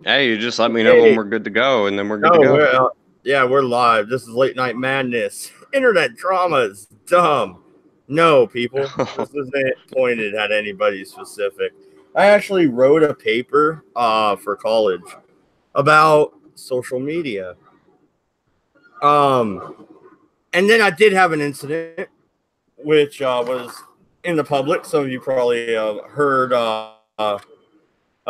Hey, you just let me know when Hey, we're good to go, and then we're good to no, go. we're live. This is late night madness. Internet drama is dumb. No, people, this isn't pointed at anybody specific. I actually wrote a paper for college about social media. Um, and then I did have an incident which was in the public. Some of you probably heard a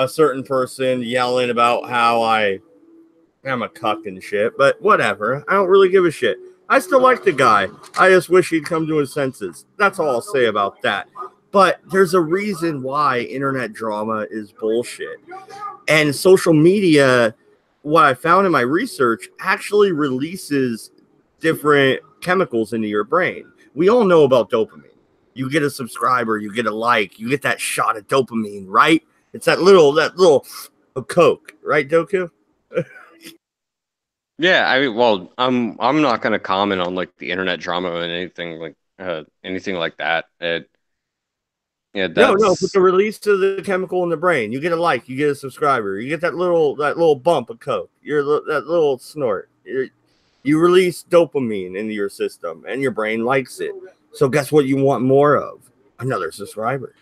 certain person yelling about how I'm a cuck and shit, but whatever. I don't really give a shit. I still like the guy. I just wish he'd come to his senses. That's all I'll say about that. But there's a reason why internet drama is bullshit. And social media, what I found in my research, actually releases different chemicals into your brain. We all know about dopamine. You get a subscriber, you get a like, you get that shot of dopamine, right? It's that little Coke, right, Doku? Yeah, well, I'm not gonna comment on like the internet drama and anything like that. Yeah, No, but that's the release of the chemical in the brain. You get a like, you get a subscriber, you get that little bump of coke. That little snort. You release dopamine into your system, and your brain likes it. So guess what? You want more of another subscriber.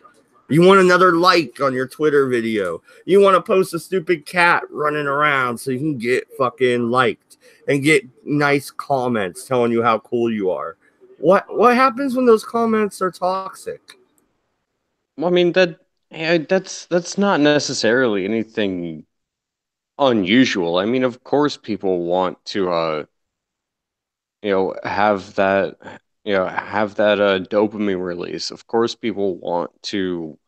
You want another like on your Twitter video. You want to post a stupid cat running around so you can get fucking liked and get nice comments telling you how cool you are. What happens when those comments are toxic? well, I mean that's not necessarily anything unusual. I mean, of course, people want to have that dopamine release. Of course, people want to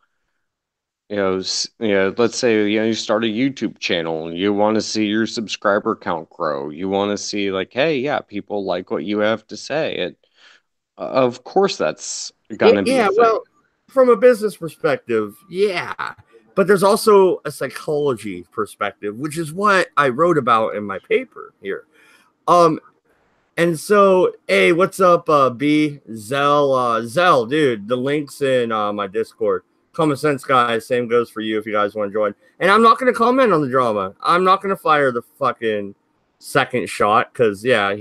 let's say, you start a YouTube channel and you want to see your subscriber count grow. You want to see like, hey, yeah, people like what you have to say. Of course, that's Yeah, gonna be a yeah, thing. well, from a business perspective, yeah. But there's also a psychology perspective, which is what I wrote about in my paper here. Um, and so, hey, what's up, B Zell, dude? The link's in my Discord. Common sense, guys. Same goes for you if you guys want to join. And I'm not going to comment on the drama. I'm not going to fire the fucking second shot because yeah,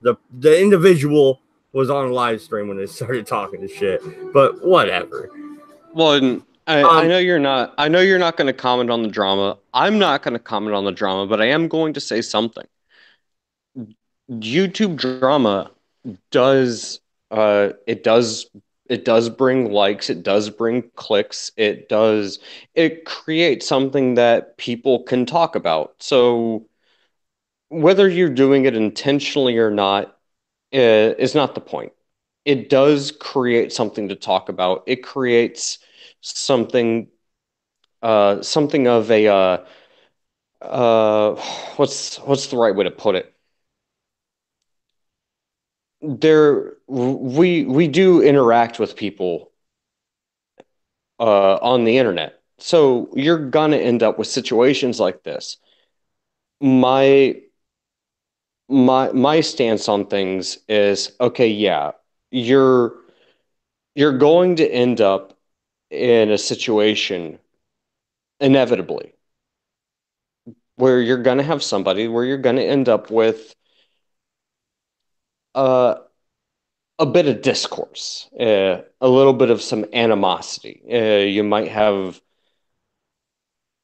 the individual was on a live stream when they started talking to shit. But whatever. Well, and I Um, know you're not. I know you're not going to comment on the drama. I'm not going to comment on the drama, but I am going to say something. YouTube drama does it does it does bring likes, it does bring clicks, it creates something that people can talk about. So whether you're doing it intentionally or not is not the point. It does create something to talk about. It creates something something of a uh what's the right way to put it? We do interact with people on the internet. So you're gonna end up with situations like this. My my stance on things is okay, yeah, you're you're going to end up in a situation inevitably where you're gonna have somebody where you're gonna end up with uh, a bit of discourse, a little bit of some animosity. You might have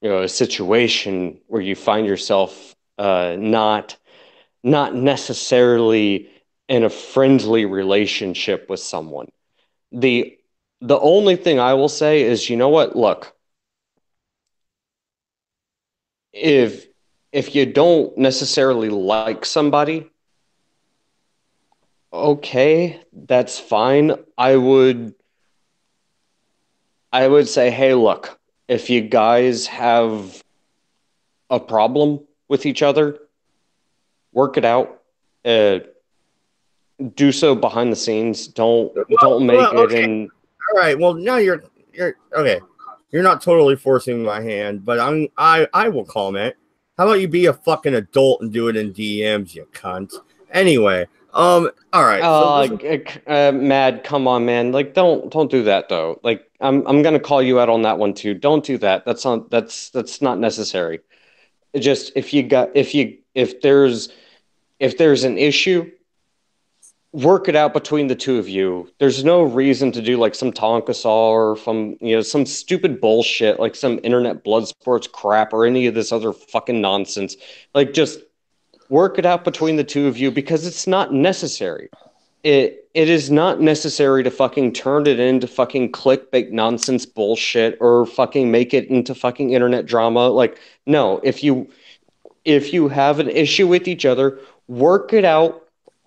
a situation where you find yourself not necessarily in a friendly relationship with someone. The the only thing I will say is, you know what? Look, if if you don't necessarily like somebody, okay, that's fine. I would say, hey, look, if you guys have a problem with each other, work it out. Uh, do so behind the scenes. Don't make it okay, in. all right. Well, now you're okay. You're not totally forcing my hand, but I will comment. How about you be a fucking adult and do it in DMs, you cunt? Anyway, all right. So this is Mad, come on, man. Like, don't do that though. Like, I'm gonna call you out on that one too. Don't do that. That's not necessary. Just if there's an issue, work it out between the two of you. There's no reason to do like some Tonka saw or from some stupid bullshit like some internet blood sports crap or any of this other fucking nonsense. Like just work it out between the two of you because it's not necessary. It is not necessary to fucking turn it into fucking clickbait nonsense bullshit or fucking make it into fucking internet drama. Like no, if you have an issue with each other, work it out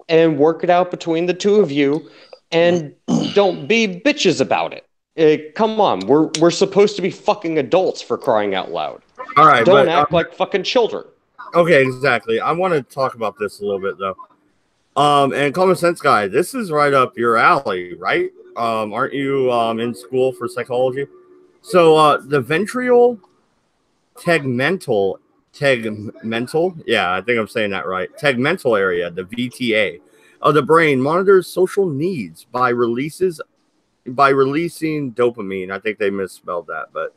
and work it out between the two of you and don't be bitches about it. Come on, we're supposed to be fucking adults for crying out loud. All right, Don't but act like fucking children. okay, exactly. I want to talk about this a little bit though. And common sense guy, this is right up your alley, right? Aren't you in school for psychology? So the ventral tegmental, yeah, I think I'm saying that right. Tegmental area, the VTA of the brain monitors social needs by releasing dopamine. I think they misspelled that, but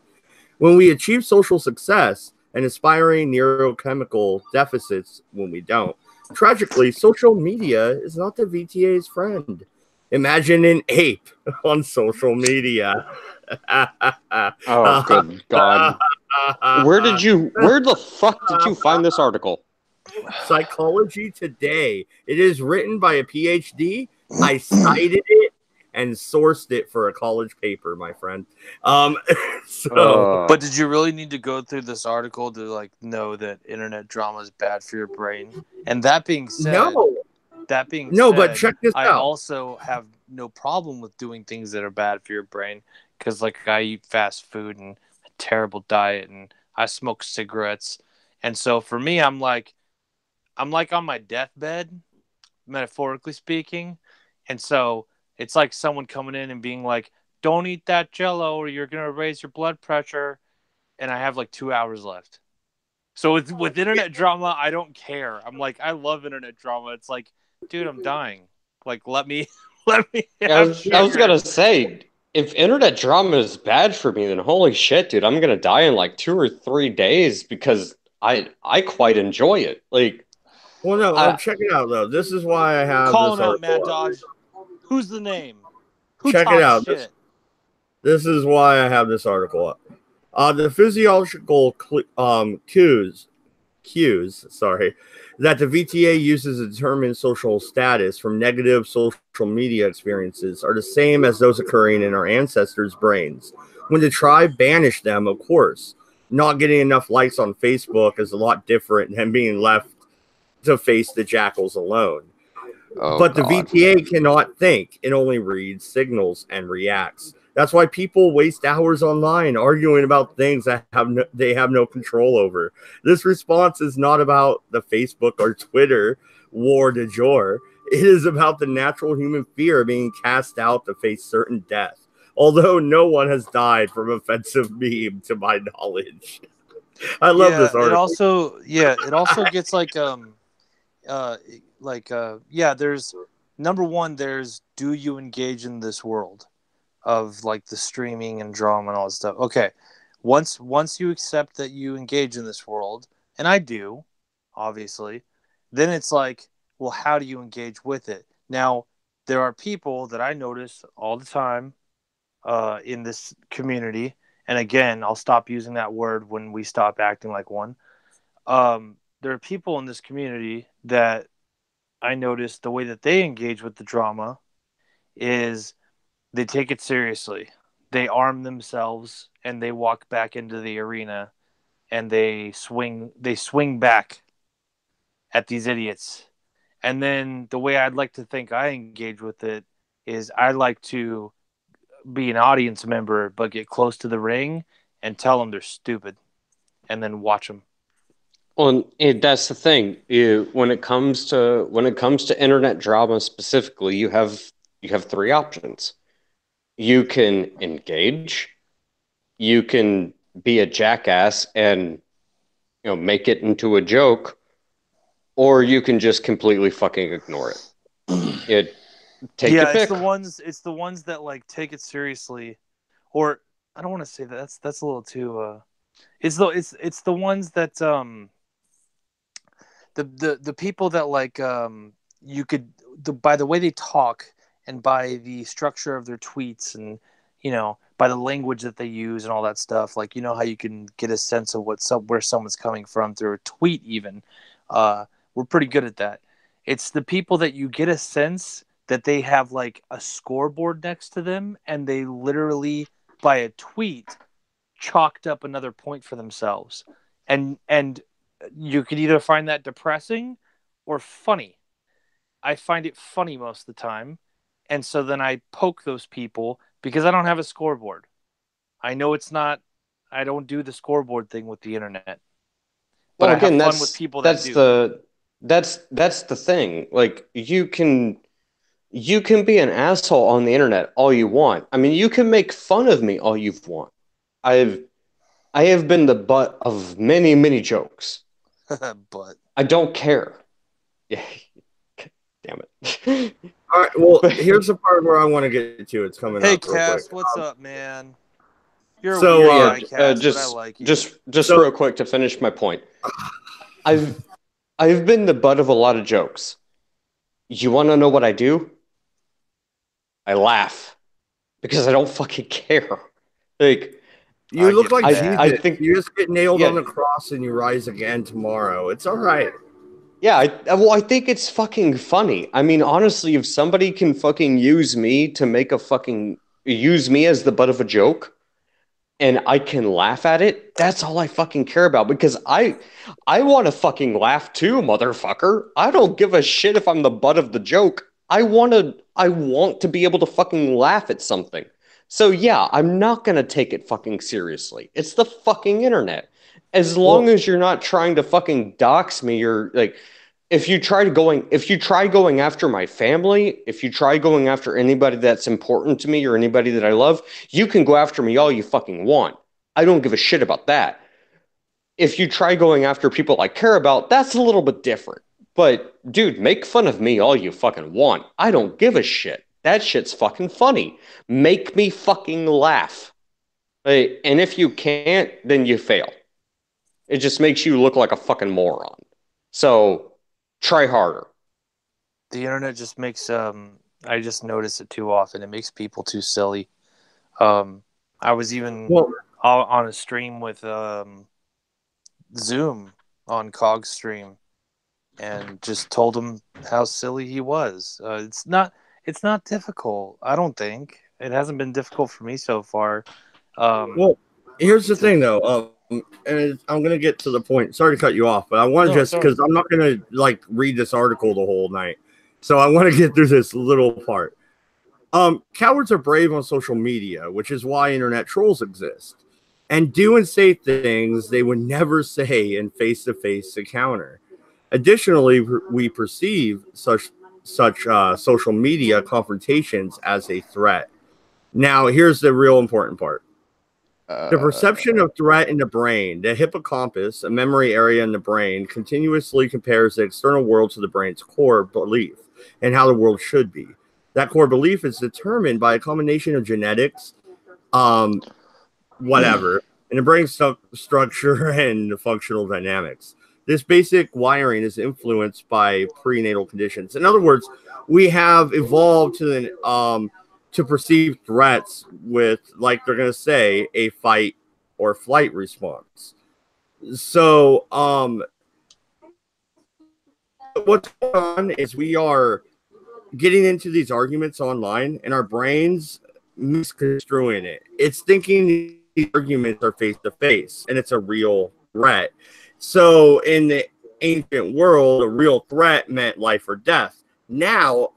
when we achieve social success and aspiring neurochemical deficits when we don't. Tragically, social media is not the VTA's friend. Imagine an ape on social media. Oh, good God. Where the fuck did you find this article? Psychology Today. It is written by a PhD. I cited it and sourced it for a college paper, my friend. But did you really need to go through this article to like know that internet drama is bad for your brain? And that being said, but check this I out. also have no problem with doing things that are bad for your brain because like I eat fast food and a terrible diet and I smoke cigarettes. And so for me, I'm like on my deathbed, metaphorically speaking. And so it's like someone coming in and being like, don't eat that Jello or you're going to raise your blood pressure. And I have like 2 hours left. So with internet drama, I don't care. I'm like, I love internet drama. It's like, dude, I'm dying. Like, let me. I was gonna say, if internet drama is bad for me, then holy shit, dude, I'm gonna die in like 2 or 3 days because I quite enjoy it. Like, well, no, check it out though. This is why I have call this him out, article Mad Dodge. Who's the name? Who check it out. shit? This is why I have this article up. The physiological cues, that the VTA uses to determine social status from negative social media experiences are the same as those occurring in our ancestors' brains. When the tribe banished them, of course, not getting enough likes on Facebook is a lot different than being left to face the jackals alone. But the VTA cannot think. It only reads signals and reacts. That's why people waste hours online arguing about things that they have no control over. This response is not about the Facebook or Twitter war de jour. It is about the natural human fear of being cast out to face certain death. Although no one has died from offensive meme to my knowledge. I love this article. It also gets there's number one, there's do you engage in this world of like the streaming and drama and all that stuff. Okay. Once you accept that you engage in this world, and I do, obviously, then it's like, well, how do you engage with it? Now, there are people that I notice all the time in this community, and again, I'll stop using that word when we stop acting like one. There are people in this community that I notice the way that they engage with the drama is they take it seriously. They arm themselves and they walk back into the arena and they swing back at these idiots. And then the way I'd like to think I engage with it is I like to be an audience member but get close to the ring and tell them they're stupid and then watch them. Well, that's the thing. When it comes to internet drama specifically, you have three options. You can engage, you can be a jackass and make it into a joke, or you can just completely fucking ignore it. Take your pick. It's the ones that like take it seriously, or I don't want to say that. That's a little too. It's the ones that the people that like you could by the way they talk and by the structure of their tweets and by the language that they use and all that stuff, like how you can get a sense of where someone's coming from through a tweet even. We're pretty good at that. It's the people that you get a sense that they have like a scoreboard next to them and they literally by a tweet chalked up another point for themselves, and you could either find that depressing or funny. I find it funny most of the time, and so then I poke those people because I don't have a scoreboard. I know it's not. I don't do the scoreboard thing with the internet, but Well, I have again, fun with people that do. that's the thing. Like you can be an asshole on the internet all you want. I mean, you can make fun of me all you want. I've I have been the butt of many, many jokes. But I don't care. Yeah, damn it. All right. Well, here's the part where I want to get to. It's coming hey, up real Cass, quick. what's up, man? You're So, a weird guy, Cass, just but I like you. just So- real quick to finish my point. I've been the butt of a lot of jokes. You want to know what I do? I laugh because I don't fucking care. Like You look like Jesus. I think You just get nailed yeah. on the cross and you rise again tomorrow. It's all right. Yeah, I think it's fucking funny. I mean, honestly, if somebody can fucking use me to make a fucking use me as the butt of a joke, and I can laugh at it, that's all I fucking care about. Because I want to fucking laugh too, motherfucker. I don't give a shit if I'm the butt of the joke. I want to be able to fucking laugh at something. So yeah, I'm not gonna take it fucking seriously. It's the fucking internet. As long as you're not trying to fucking dox me, or like, if you try going after my family, if you try going after anybody that's important to me or anybody that I love, you can go after me all you fucking want. I don't give a shit about that. If you try going after people I care about, that's a little bit different. But dude, make fun of me all you fucking want. I don't give a shit. That shit's fucking funny. Make me fucking laugh. And if you can't, then you fail. It just makes you look like a fucking moron. So try harder. The internet just makes I just notice it too often. It makes people too silly. I was even on a stream with Zoom on Cog's stream and just told him how silly he was. It's not difficult. I don't think it hasn't been difficult for me so far. Well, here's the thing, though. And I'm gonna get to the point. Sorry to cut you off, but I want to because I'm not gonna like read this article the whole night. So I want to get through this little part. Cowards are brave on social media, which is why internet trolls exist, and do and say things they would never say in face-to-face encounter. Additionally, we perceive such social media confrontations as a threat. Now, here's the real important part. The perception of threat in the brain, the hippocampus, a memory area in the brain, continuously compares the external world to the brain's core belief and how the world should be. That core belief is determined by a combination of genetics, whatever, and the brain structure and functional dynamics. This basic wiring is influenced by prenatal conditions. In other words, we have evolved to perceive threats with, like they're going to say, a fight or flight response. So what's going on is we are getting into these arguments online and our brains misconstruing it. It's thinking these arguments are face-to-face and it's a real threat. So in the ancient world, a real threat meant life or death. Now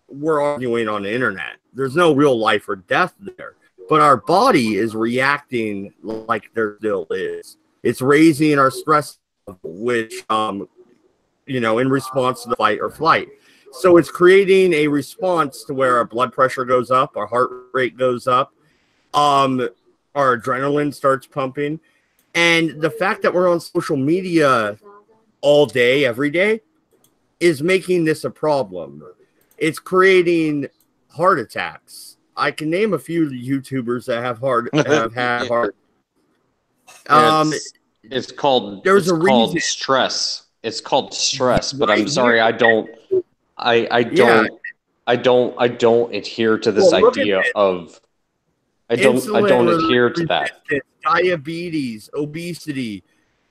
we're arguing on the internet. There's no real life or death there, but our body is reacting like there still is. It's raising our stress level, which, in response to the fight or flight. So it's creating a response to where our blood pressure goes up, our heart rate goes up, our adrenaline starts pumping. And the fact that we're on social media all day, every day, is making this a problem. It's creating heart attacks. I can name a few YouTubers that have had heart. It's called reason. stress. It's called stress, but right I'm sorry, here. I Yeah. don't I don't adhere to this Well, look at idea this. of I Insulin don't adhere to that. resistance, diabetes, obesity,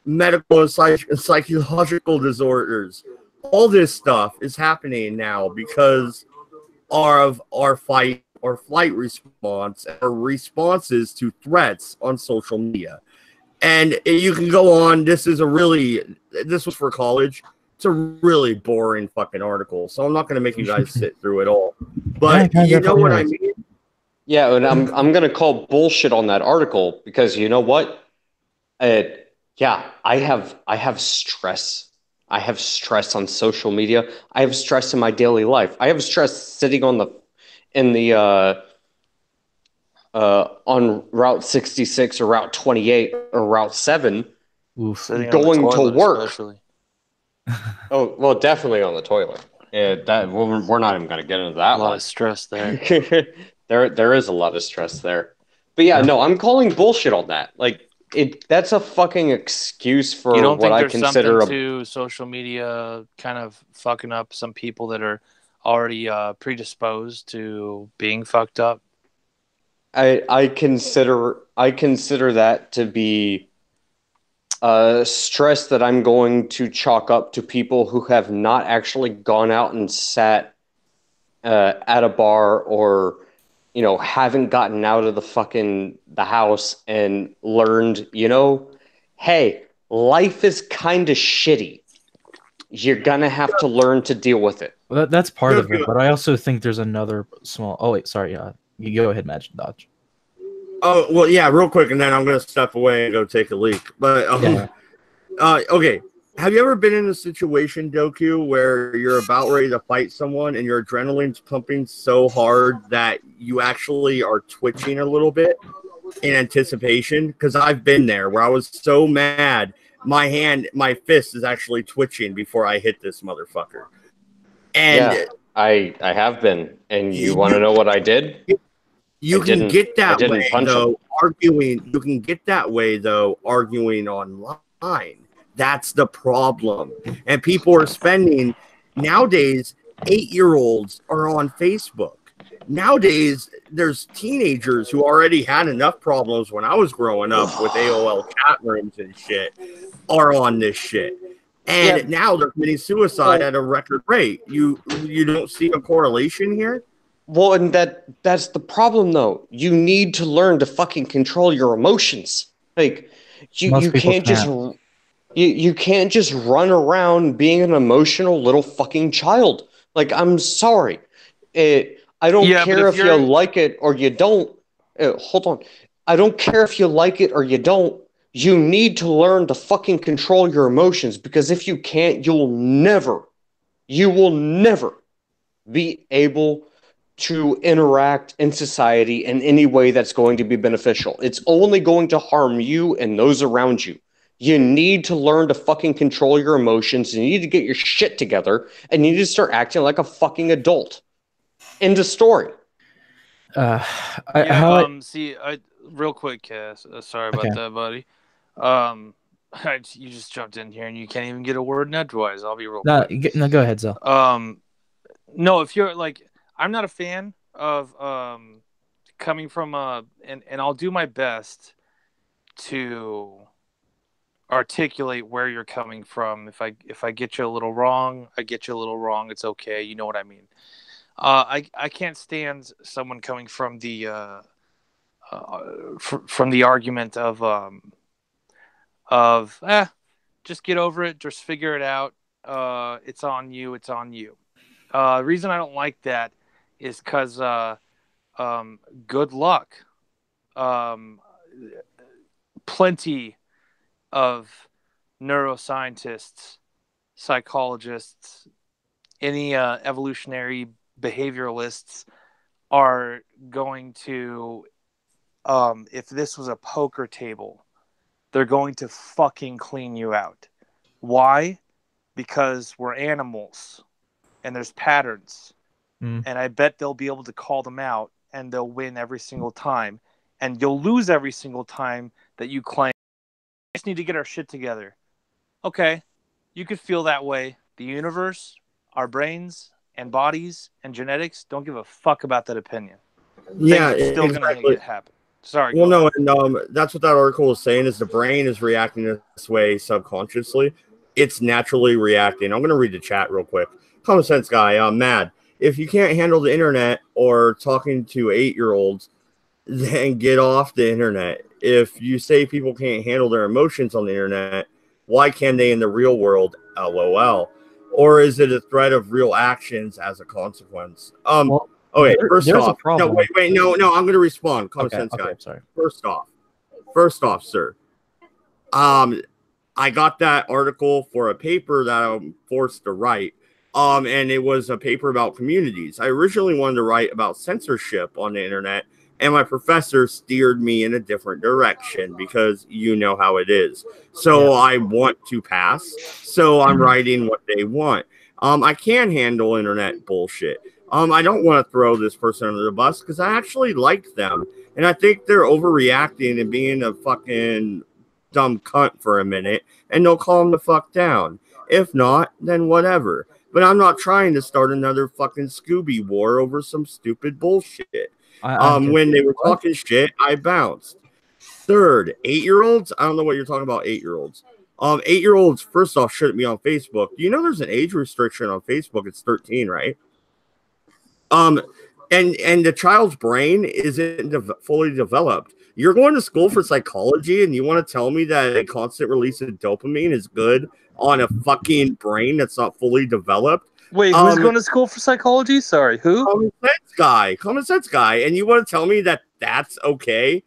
medical and psychological disorders. All this stuff is happening now because of our fight or flight response, our responses to threats on social media. And you can go on. This was for college. It's a really boring fucking article. So I'm not going to make you guys sit through it all. Yeah, But you know what I mean? Yeah, and I'm gonna call bullshit on that article because you know what? Yeah, I have stress. I have stress on social media. I have stress in my daily life. I have stress sitting on the in the on Route 66 or Route 28 or Route 7 Oof. Sitting on the going to toilet, work. especially. Oh, well, definitely on the toilet. That we're not even going to get into that A lot one. of stress there. There is a lot of stress there. But yeah, no, I'm calling bullshit on that. Like that's a fucking excuse You for don't what think I there's something consider to social media kind of fucking up some people that are already predisposed to being fucked up? I consider that to be stress that I'm going to chalk up to people who have not actually gone out and sat at a bar or haven't gotten out of the house and learned, hey, life is kind of shitty. You're gonna have to learn to deal with it. Well, that's part Just of it, but I also think there's another small. Oh wait, sorry. You go ahead, Magic Dodge. Oh, well, yeah, real quick, and then I'm going to step away and go take a leak. But, Yeah. Okay. Have you ever been in a situation, Doku, where you're about ready to fight someone and your adrenaline's pumping so hard that you actually are twitching a little bit in anticipation? Because I've been there where I was so mad, my fist is actually twitching before I hit this motherfucker. And Yeah, I have been, and you want to you, know what I did? you can get I that didn't way, punch him. though, arguing. You can get that way, though, arguing online. That's the problem. And people are spending, nowadays, 8-year-olds are on Facebook. Nowadays, there's teenagers who already had enough problems when I was growing up with AOL chat rooms and shit, are on this shit. And Yeah. now they're committing suicide at a record rate. You don't see a correlation here? Well, and that's the problem though. You need to learn to fucking control your emotions. Like Most you people can't just can't. you can't just run around being an emotional little fucking child. Like I'm sorry. I don't Yeah, but care if if you you're like it or you don't. Hold on. I don't care if you like it or you don't. You need to learn to fucking control your emotions because if you can't, you will never be able to interact in society in any way that's going to be beneficial. It's only going to harm you and those around you. You need to learn to fucking control your emotions. You need to get your shit together and you need to start acting like a fucking adult. End of story. Uh, yeah, real quick, Cass. Sorry about Okay. that, buddy. You just jumped in here and you can't even get a word in edgewise. I'll be real quick. No, go ahead, Zell. No, if you're like, I'm not a fan of coming from and I'll do my best to articulate where you're coming from. If I get you a little wrong, I get you a little wrong. It's okay. You know what I mean. I can't stand someone coming from the from the argument of just get over it, just figure it out. It's on you. It's on you. The reason I don't like that is because good luck. Um, Plenty of neuroscientists, psychologists, any evolutionary behavioralists are going to, if this was a poker table, they're going to fucking clean you out. Why? Because we're animals and there's patterns. And I bet they'll be able to call them out and they'll win every single time. And you'll lose every single time that you claim, I just need to get our shit together. Okay. You could feel that way. The universe, our brains and bodies and genetics don't give a fuck about that opinion. Yeah, Things are still exactly. going to get happen. Sorry. Well, Go no, ahead. and that's what that article is saying is the brain is reacting this way subconsciously. It's naturally reacting. I'm going to read the chat real quick. Common sense guy, I'm mad. If you can't handle the internet or talking to 8-year-olds, then get off the internet. If you say people can't handle their emotions on the internet, why can they in the real world? LOL. Or is it a threat of real actions as a consequence? Well, Okay, first there's a off, no, problem. wait, no, I'm going to respond. Common sense Okay, guy. I'm sorry. First off, sir. I got that article for a paper that I'm forced to write. And it was a paper about communities. I originally wanted to write about censorship on the internet, and my professor steered me in a different direction because you know how it is. So Yeah. I want to pass. So I'm writing what they want. I can handle internet bullshit. I don't want to throw this person under the bus because I actually liked them. And I think they're overreacting and being a fucking dumb cunt for a minute, and they'll calm the fuck down. If not, then whatever. But I'm not trying to start another fucking Scooby war over some stupid bullshit. When they were talking shit, I bounced. Third, 8-year-olds. I don't know what you're talking about, 8-year-olds. 8-year-olds, first off, shouldn't be on Facebook. Do you know there's an age restriction on Facebook? It's 13, right? And the child's brain isn't fully developed. You're going to school for psychology, and you want to tell me that a constant release of dopamine is good on a fucking brain that's not fully developed? Wait, who's going to school for psychology? Sorry, who? Common sense guy, and you want to tell me that that's okay?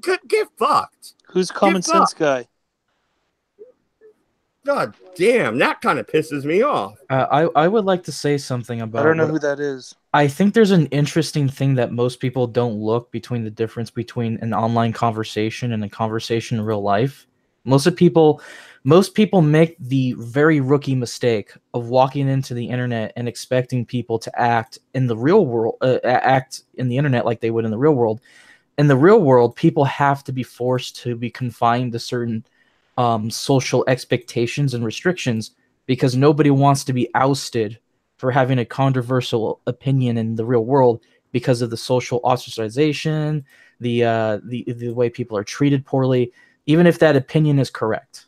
Get fucked. Who's common sense guy? God damn, that kind of pisses me off. I would like to say something about. I don't know who that is. I think there's an interesting thing that most people don't look between the difference between an online conversation and a conversation in real life. Most people make the very rookie mistake of walking into the internet and expecting people to act in the real world, act in the internet like they would in the real world. In the real world, people have to be forced to be confined to certain social expectations and restrictions because nobody wants to be ousted for having a controversial opinion in the real world because of the social ostracization, the way people are treated poorly, even if that opinion is correct.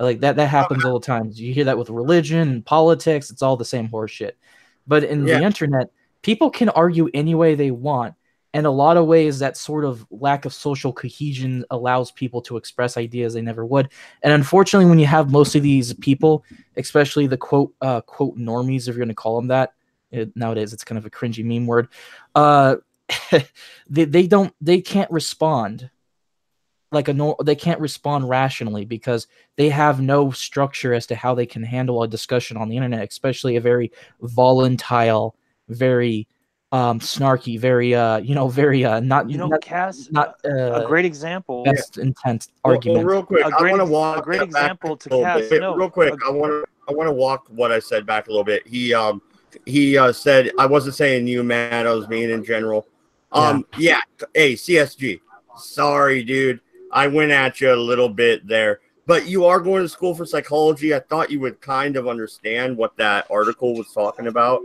Like that happens all the time. You hear that with religion and politics. It's all the same horse shit. But in the internet, people can argue any way they want. And a lot of ways that sort of lack of social cohesion allows people to express ideas they never would. And unfortunately, when you have most of these people, especially the quote normies, if you're going to call them that, nowadays it's kind of a cringy meme word. They can't respond they can't respond rationally because they have no structure as to how they can handle a discussion on the internet, especially a very volatile, very snarky, very Cass, not a great example. Best intent argument. Real quick, I want to walk a great example to Cass. Real quick, I want to walk what I said back a little bit. He said I wasn't saying you, man. I was being in general. Hey, CSG. Sorry, dude. I went at you a little bit there. But you are going to school for psychology. I thought you would kind of understand what that article was talking about.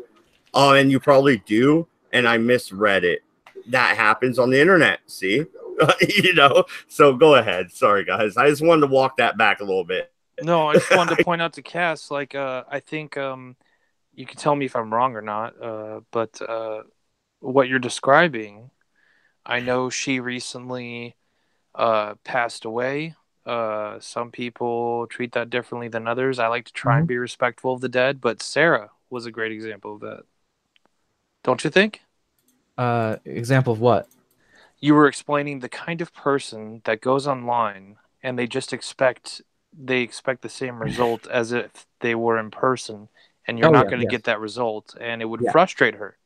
And you probably do. And I misread it. That happens on the internet. See, so go ahead. Sorry, guys. I just wanted to walk that back a little bit. No, I just wanted to point out to Cass, I think you can tell me if I'm wrong or not. But what you're describing, I know she recently passed away. Some people treat that differently than others. I like to try and be respectful of the dead, but Sarah was a great example of that. Don't you think? Example of what? You were explaining the kind of person that goes online and they expect the same result as if they were in person, and you're not going to get that result, and it would frustrate her.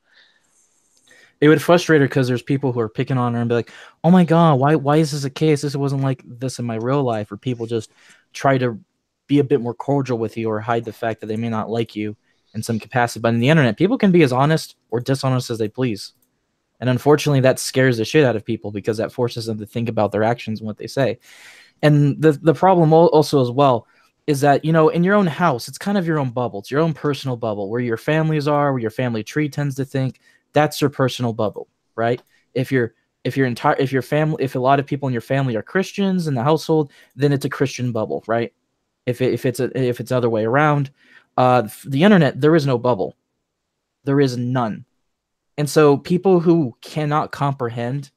It would frustrate her because there's people who are picking on her and be like, "Oh my god, why is this a case? This wasn't like this in my real life." Or people just try to be a bit more cordial with you or hide the fact that they may not like you in some capacity. But in the internet, people can be as honest or dishonest as they please. And unfortunately, that scares the shit out of people because that forces them to think about their actions and what they say. And the problem also as well, is that, you know, in your own house, it's kind of your own bubble. It's your own personal bubble where your families are, where your family tree tends to think. That's your personal bubble, right? If you're if your family, if a lot of people in your family are Christians in the household, then it's a Christian bubble, right? If it's the other way around, the internet, there is no bubble, there is none. And so people who cannot comprehend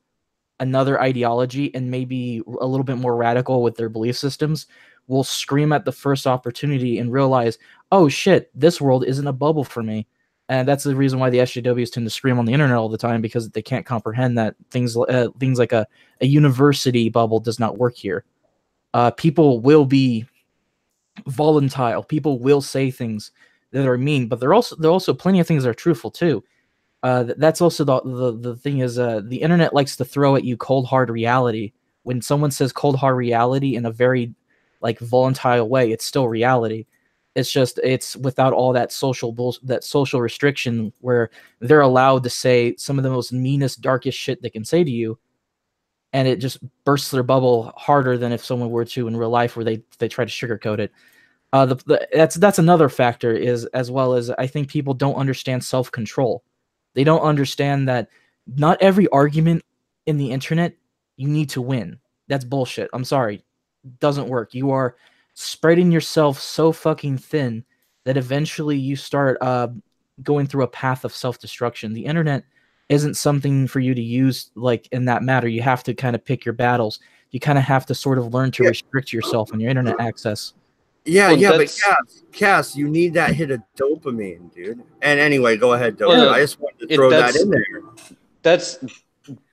another ideology and maybe a little bit more radical with their belief systems will scream at the first opportunity and realize, oh shit, this world isn't a bubble for me. And that's the reason why the SJWs tend to scream on the internet all the time, because they can't comprehend that things like a university bubble does not work here. People will be volatile. People will say things that are mean, but there are also plenty of things that are truthful too. That's also the thing is, the internet likes to throw at you cold hard reality. When someone says cold hard reality in a very like volatile way, it's still reality. It's just it's without all that social restriction where they're allowed to say some of the most meanest, darkest shit they can say to you, and it just bursts their bubble harder than if someone were to in real life where they try to sugarcoat it. That's another factor, is as well as I think people don't understand self-control. They don't understand that not every argument in the internet you need to win. That's bullshit. I'm sorry. Doesn't work. You are spreading yourself so fucking thin that eventually you start going through a path of self-destruction. The internet isn't something for you to use like in that matter. You have to kind of pick your battles. You kind of have to sort of learn to restrict yourself on your internet access. Yeah, Well, yeah, but that's Cass, you need that hit of dopamine, dude. And anyway, go ahead, Dope. well, I just wanted to throw that in there. that's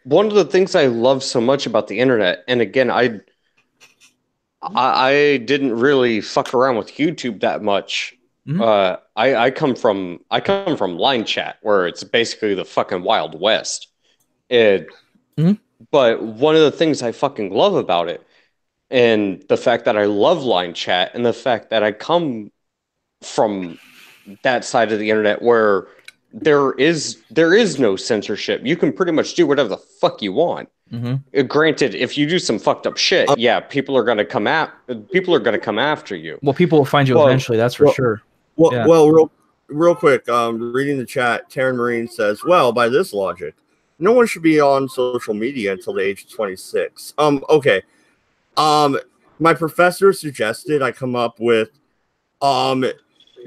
one of the things I love so much about the internet. And again, I didn't really fuck around with YouTube that much. Mhm. I come from line chat, where it's basically the fucking Wild West. It, Mhm. But one of the things I fucking love about it, and the fact that I love line chat, and the fact that I come from that side of the internet where there is no censorship. You can pretty much do whatever the fuck you want. Mm-hmm. Granted, if you do some fucked up shit, yeah, people are gonna come after you. Well, people will find you Well, eventually. That's for sure. Well, Yeah. real quick. Reading the chat, Taryn Marine says, "Well, by this logic, no one should be on social media until the age of 26." Okay. My professor suggested I come up with,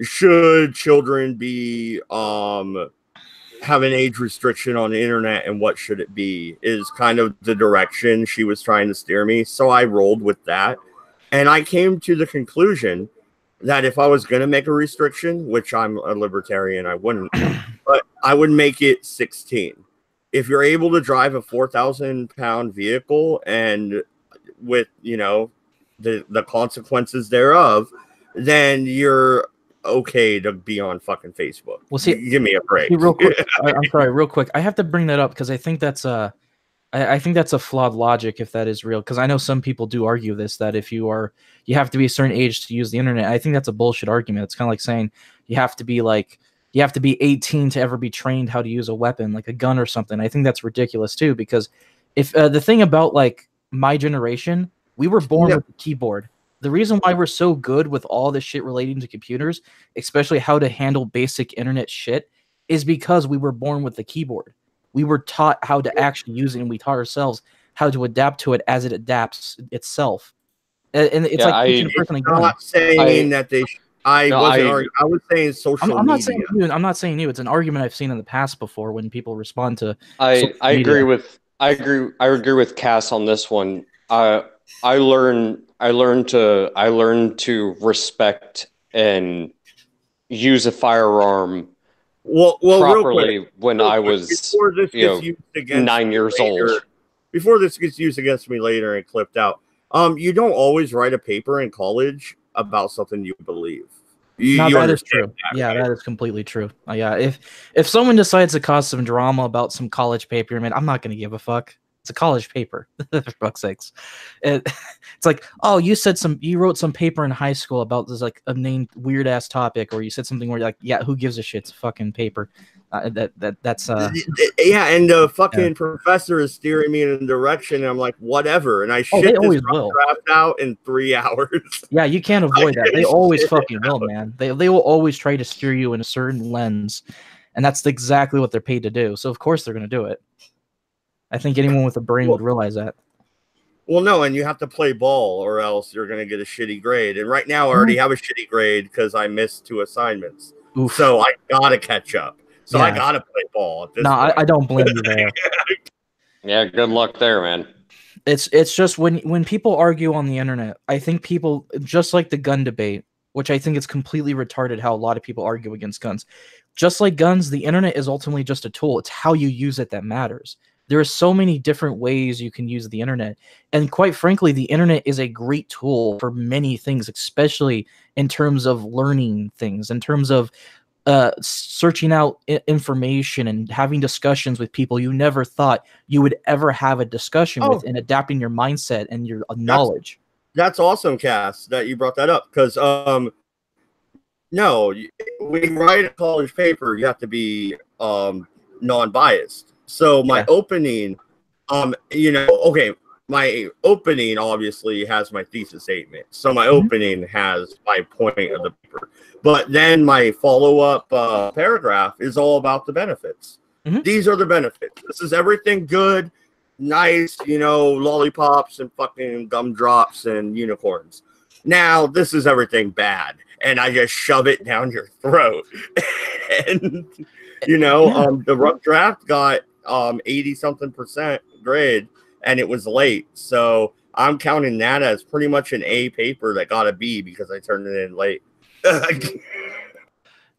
should children be have an age restriction on the internet, and what should it be, is kind of the direction she was trying to steer me. So I rolled with that, and I came to the conclusion that if I was going to make a restriction, which I'm a libertarian, I wouldn't, but I would make it 16. If you're able to drive a 4,000-pound vehicle and with, you know, the consequences thereof, then you're okay to be on fucking Facebook. Well, see, give me a break. real quick. I'm sorry, real quick. I have to bring that up because I think that's I think that's a flawed logic if that is real. Because I know some people do argue this, that if you have to be a certain age to use the internet. I think that's a bullshit argument. It's kind of like saying you have to be 18 to ever be trained how to use a weapon, like a gun or something. I think that's ridiculous too. Because if the thing about like my generation, we were born with a keyboard. The reason why we're so good with all this shit relating to computers, especially how to handle basic internet shit, is because we were born with the keyboard. We were taught how to actually use it, and we taught ourselves how to adapt to it as it adapts itself. And it's like teaching a person a gun. I'm not saying that they. I was saying social I'm not media. saying you. I'm not saying you. It's an argument I've seen in the past before when people respond to. I agree with Cass on this one. I learned to respect and use a firearm properly when I was 9 years old. Before this gets used against me later and clipped out, you don't always write a paper in college about something you believe. That is true. Right? That is completely true. Yeah, if someone decides to cause some drama about some college paper, man, I'm not going to give a fuck. It's a college paper, for fuck's sakes. It's like, oh, you wrote some paper in high school about this like a named weird ass topic, or you said something where you're like, yeah, who gives a shit? It's a fucking paper. That's yeah, and the fucking professor is steering me in a direction, and I'm like, whatever, and I shit they this always rough will. draft out in 3 hours. Yeah, you can't avoid that. They always fucking will, man. They will always try to steer you in a certain lens, and that's exactly what they're paid to do. So of course they're going to do it. I think anyone with a brain would realize that. Well, no, and you have to play ball, or else you're going to get a shitty grade. And right now, I already have a shitty grade because I missed 2 assignments. Oof. So I gotta catch up. So I gotta play ball. At this point. I don't blame you there. Yeah, good luck there, man. It's just when people argue on the internet, I think people, just like the gun debate, which I think is completely retarded how a lot of people argue against guns. Just like guns, the internet is ultimately just a tool. It's how you use it that matters. There are so many different ways you can use the internet. And quite frankly, the internet is a great tool for many things, especially in terms of learning things, in terms of searching out information and having discussions with people you never thought you would ever have a discussion with, and adapting your mindset and your knowledge. That's awesome, Cass, that you brought that up, because no, when you write a college paper, you have to be non-biased. So my opening, my opening obviously has my thesis statement. So my opening has my point of the paper. But then my follow-up paragraph is all about the benefits. These are the benefits. This is everything good, nice, lollipops and fucking gumdrops and unicorns. Now, this is everything bad. And I just shove it down your throat. And, the rough draft got 80-something% grade, and it was late. So I'm counting that as pretty much an A paper that got a B because I turned it in late.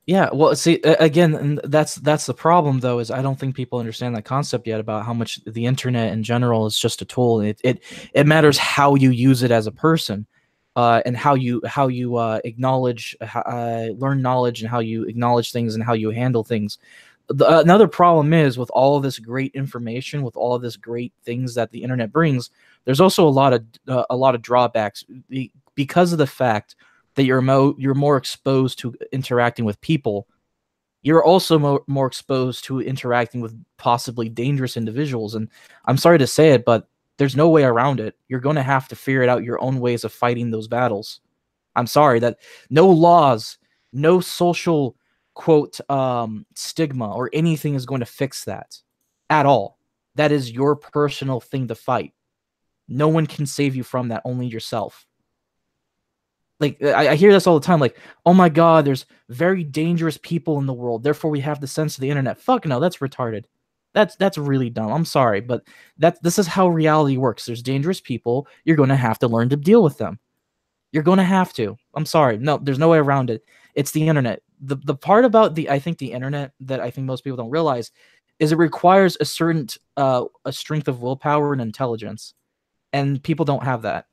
Yeah, well, see, again, that's the problem, though, is I don't think people understand that concept yet about how much the internet in general is just a tool. It matters how you use it as a person, and how you acknowledge, learn knowledge, and how you acknowledge things and how you handle things. Another problem is with all of this great information, with all of this great things that the internet brings, there's also a lot of drawbacks because of the fact that you're more exposed to interacting with people. You're also more exposed to interacting with possibly dangerous individuals. And I'm sorry to say it, but there's no way around it. You're going to have to figure it out your own ways of fighting those battles. I'm sorry that no laws, no social quote stigma or anything is going to fix that at all. That is your personal thing to fight. No one can save you from that, only yourself. Like, I hear this all the time, like, oh my god, there's very dangerous people in the world, therefore we have the sense of the internet. Fuck no, that's retarded. That's really dumb. I'm sorry, but this is how reality works. There's dangerous people. You're going to have to learn to deal with them. You're going to have to. I'm sorry. No, there's no way around it. It's the internet. The part about the internet that I think most people don't realize is it requires a certain a strength of willpower and intelligence. And people don't have that.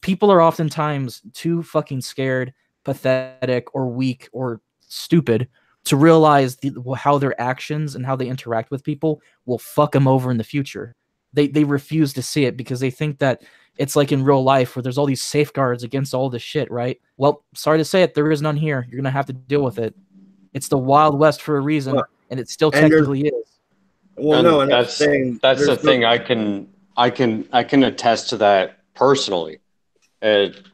People are oftentimes too fucking scared, pathetic, or weak, or stupid to realize how their actions and how they interact with people will fuck them over in the future. They refuse to see it because they think that it's like in real life where there's all these safeguards against all this shit, right? Well, sorry to say it, there is none here. You're going to have to deal with it. It's the Wild West for a reason, and it still technically is. Well, no, and that's the thing. I can attest to that personally,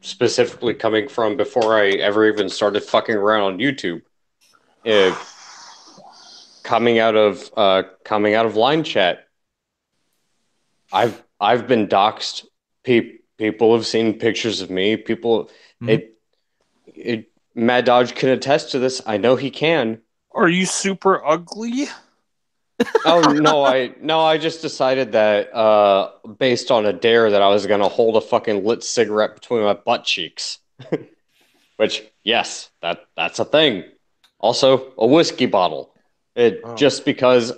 specifically coming from before I ever even started fucking around on YouTube. Coming out of line chat, I've been doxxed. People have seen pictures of me. People, Mad Dodge can attest to this. I know he can. Are you super ugly? Oh no, I just decided that based on a dare that I was gonna hold a fucking lit cigarette between my butt cheeks. Which, yes, that's a thing. Also, a whiskey bottle. Just because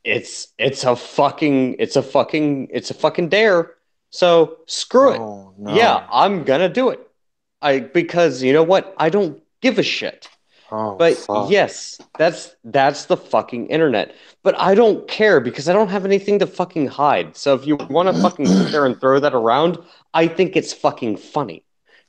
it's a fucking dare. So screw it. No. Yeah, I'm gonna do it. Because you know what? I don't give a shit. Oh, But fuck. yes, that's the fucking internet. But I don't care because I don't have anything to fucking hide. So if you want to fucking sit there and throw that around, I think it's fucking funny.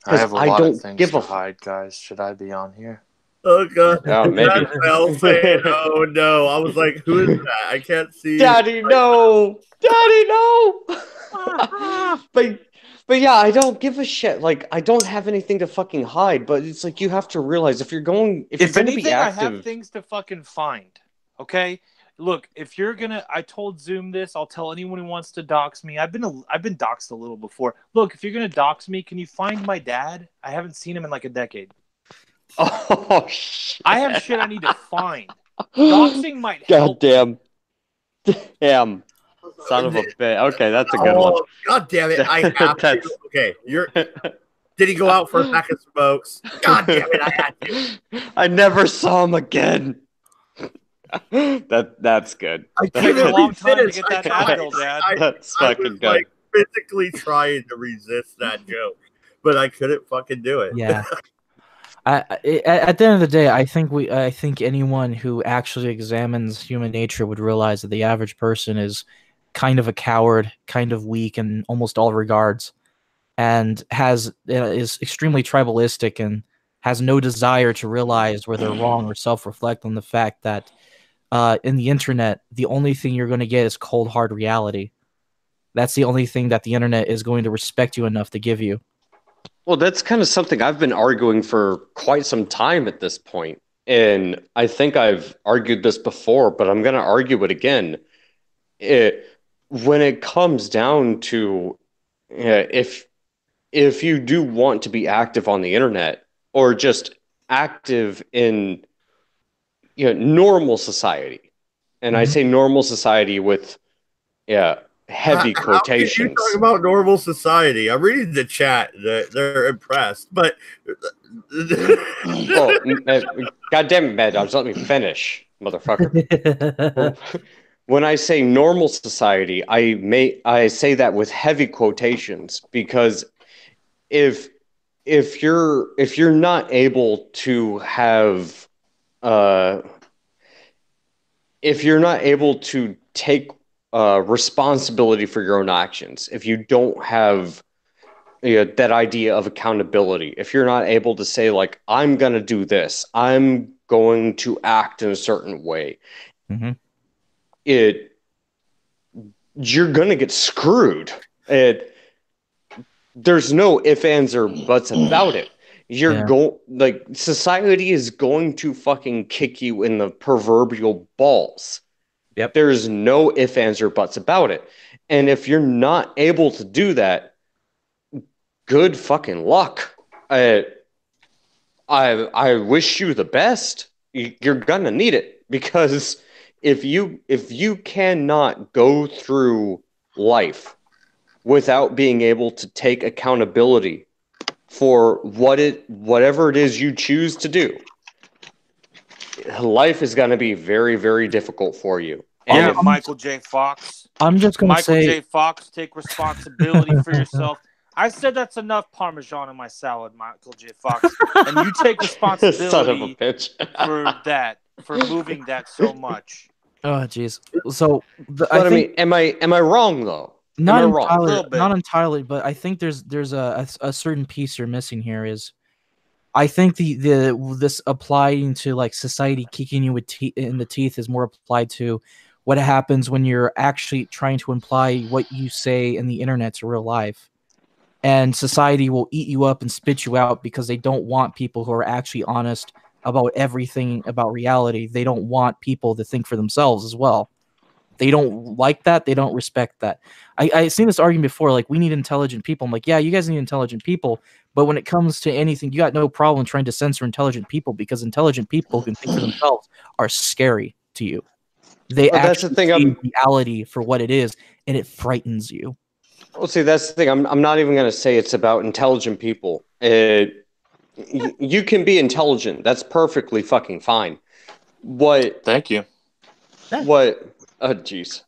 I Because have a I lot of don't things give to a hide, guys. Should I be on here? Oh god, Oh, maybe. that's Mel saying, "Oh no!" I was like, "Who is that? I can't see." Daddy, no! Daddy, no! but but yeah, I don't give a shit. Like I don't have anything to fucking hide, but it's like you have to realize if you're going If to be anything, I have active. things to fucking find. Okay? Look, if you're gonna, I told Zoom this. I'll tell anyone who wants to dox me. I've been doxed a little before. Look, if you're gonna dox me, can you find my dad? I haven't seen him in like a decade. Oh shit. I have shit I need to find. Doxing might help. God damn. Damn. Son of a bitch. Okay, that's a good one. Oh god damn it! I have That's to. Okay, Did he go out for a pack of smokes? God damn it! I had to. I never saw him again. That's good. I Took a couldn't long time to resist. get that I Advil, Dad. That's I fucking was good. like physically trying to resist that joke, but I couldn't fucking do it. Yeah. At the end of the day, I think anyone who actually examines human nature would realize that the average person is kind of a coward, kind of weak in almost all regards, and is extremely tribalistic and has no desire to realize where they're wrong or self-reflect on the fact that in the internet, the only thing you're going to get is cold, hard reality. That's the only thing that the internet is going to respect you enough to give you. Well, that's kind of something I've been arguing for quite some time at this point. And I think I've argued this before, but I'm going to argue it again. When it comes down to if you do want to be active on the internet or just active in normal society, and I say normal society with heavy quotations. How can you talk about normal society? I'm reading the chat that they're impressed, but Oh, God damn it, Mad Dogs, let me finish, motherfucker. When I say normal society, I say that with heavy quotations because if you're not able to have if you're not able to take responsibility for your own actions, if you don't have that idea of accountability, if you're not able to say like I'm gonna do this, I'm going to act in a certain way, Mm-hmm. You're gonna get screwed. There's no ifs, ands, or buts about it. Society is going to fucking kick you in the proverbial balls. Yep. There's no ifs, ands, or buts about it. And if you're not able to do that, good fucking luck. I wish you the best. You're gonna need it because if you cannot go through life without being able to take accountability for whatever it is you choose to do, life is going to be very, very difficult for you. And Michael J. Fox. I'm just going to say, Michael J. Fox, take responsibility for yourself. I said that's enough Parmesan in my salad, Michael J. Fox. And you take responsibility Son of a bitch. for that, for moving that so much. oh jeez. So I mean, am I wrong though? Not Am I wrong? entirely, Little bit. not entirely, but I think there's a certain piece you're missing here. Is I think this applying to like society kicking you in the teeth is more applied to what happens when you're actually trying to imply what you say in the internet to real life, and society will eat you up and spit you out because they don't want people who are actually honest about everything about reality. They don't want people to think for themselves as well. They don't like that. They don't respect that. I've seen this argument before, like, we need intelligent people. I'm like, yeah, you guys need intelligent people. But when it comes to anything, you got no problem trying to censor intelligent people because intelligent people who can think for themselves are scary to you. They actually see reality for what it is, and it frightens you. Well, see, that's the thing. I'm not even going to say it's about intelligent people. You can be intelligent. That's perfectly fucking fine. Thank you. Oh, jeez.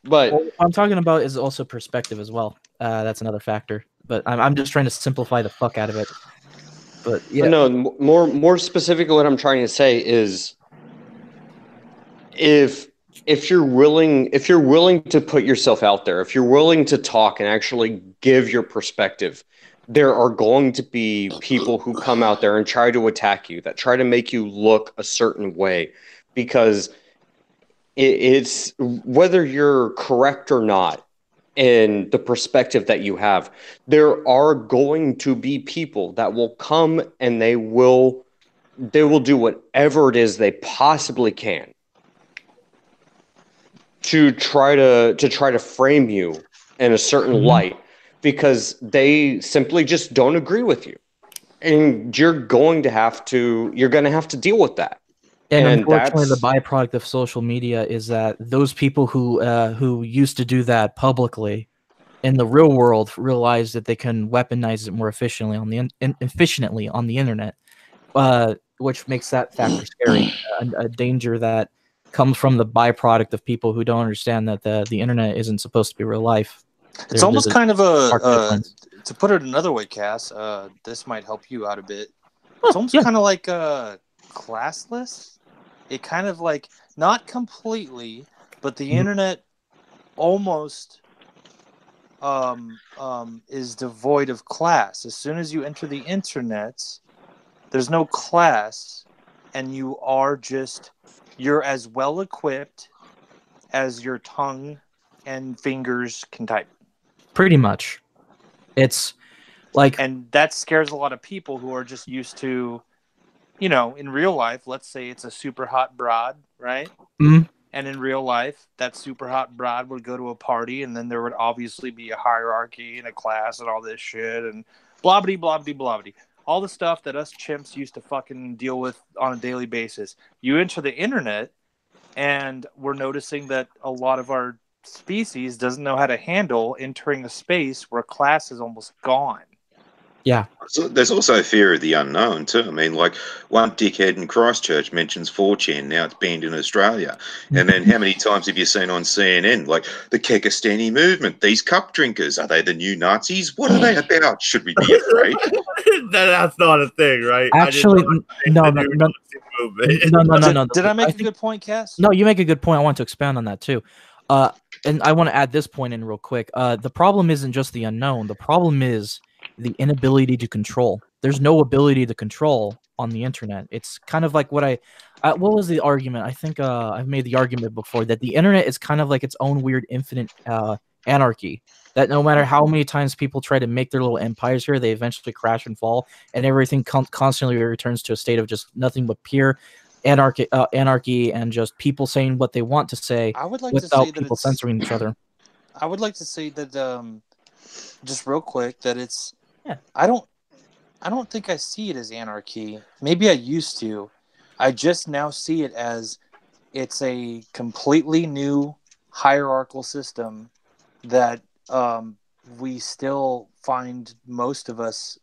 But what I'm talking about is also perspective as well. That's another factor. But I'm just trying to simplify the fuck out of it. But yeah, No, more specifically, what I'm trying to say is if you're willing to put yourself out there, if you're willing to talk and actually give your perspective, there are going to be people who come out there and try to attack you, that try to make you look a certain way, because it's whether you're correct or not in the perspective that you have, there are going to be people that will come and they will do whatever it is they possibly can to try to frame you in a certain light, because they simply just don't agree with you, and you're going to have to deal with that. and And unfortunately, the that's byproduct of social media is that those people who used to do that publicly in the real world realize that they can weaponize it more efficiently on the internet, which makes that factor scary. A danger that comes from the byproduct of people who don't understand that the internet isn't supposed to be real life. It's almost There's kind of stark difference. to put it another way, Cass. This might help you out a bit. It's almost Yeah. kind of like classless. It kind of like, not completely, but the internet almost is devoid of class. As soon as you enter the internet, there's no class, and you're as well equipped as your tongue and fingers can type. Pretty much. It's like, And that scares a lot of people who are just used to, in real life, let's say it's a super hot broad, right? Mhm. And in real life, that super hot broad would go to a party, and then there would obviously be a hierarchy and a class and all this shit and blah blah blah blah blah. All the stuff that us chimps used to fucking deal with on a daily basis. You enter the internet, and we're noticing that a lot of our species doesn't know how to handle entering a space where class is almost gone. yeah. So there's also fear of the unknown too. I mean, like one dickhead in Christchurch mentions 4chan, now it's banned in Australia. And then how many times have you seen on CNN, like the Kekistani movement, these cup drinkers, are they the new Nazis? What are they about? Should we be afraid? That's not a thing, right? Actually, no. Did I make a good point, Cass? No, you make a good point. I want to expand on that too. And I want to add this point in real quick. The problem isn't just the unknown. The problem is the inability to control. There's no ability to control on the internet. It's kind of like what was the argument? I think I've made the argument before that the internet is kind of like its own weird infinite anarchy. That no matter how many times people try to make their little empires here, they eventually crash and fall, and everything constantly returns to a state of just nothing but pure anarchy and just people saying what they want to say without people censoring each other. I would like to say that just real quick that it's Yeah. I don't think I see it as anarchy. Maybe I used to. I just now see it as it's a completely new hierarchical system that we still find most of us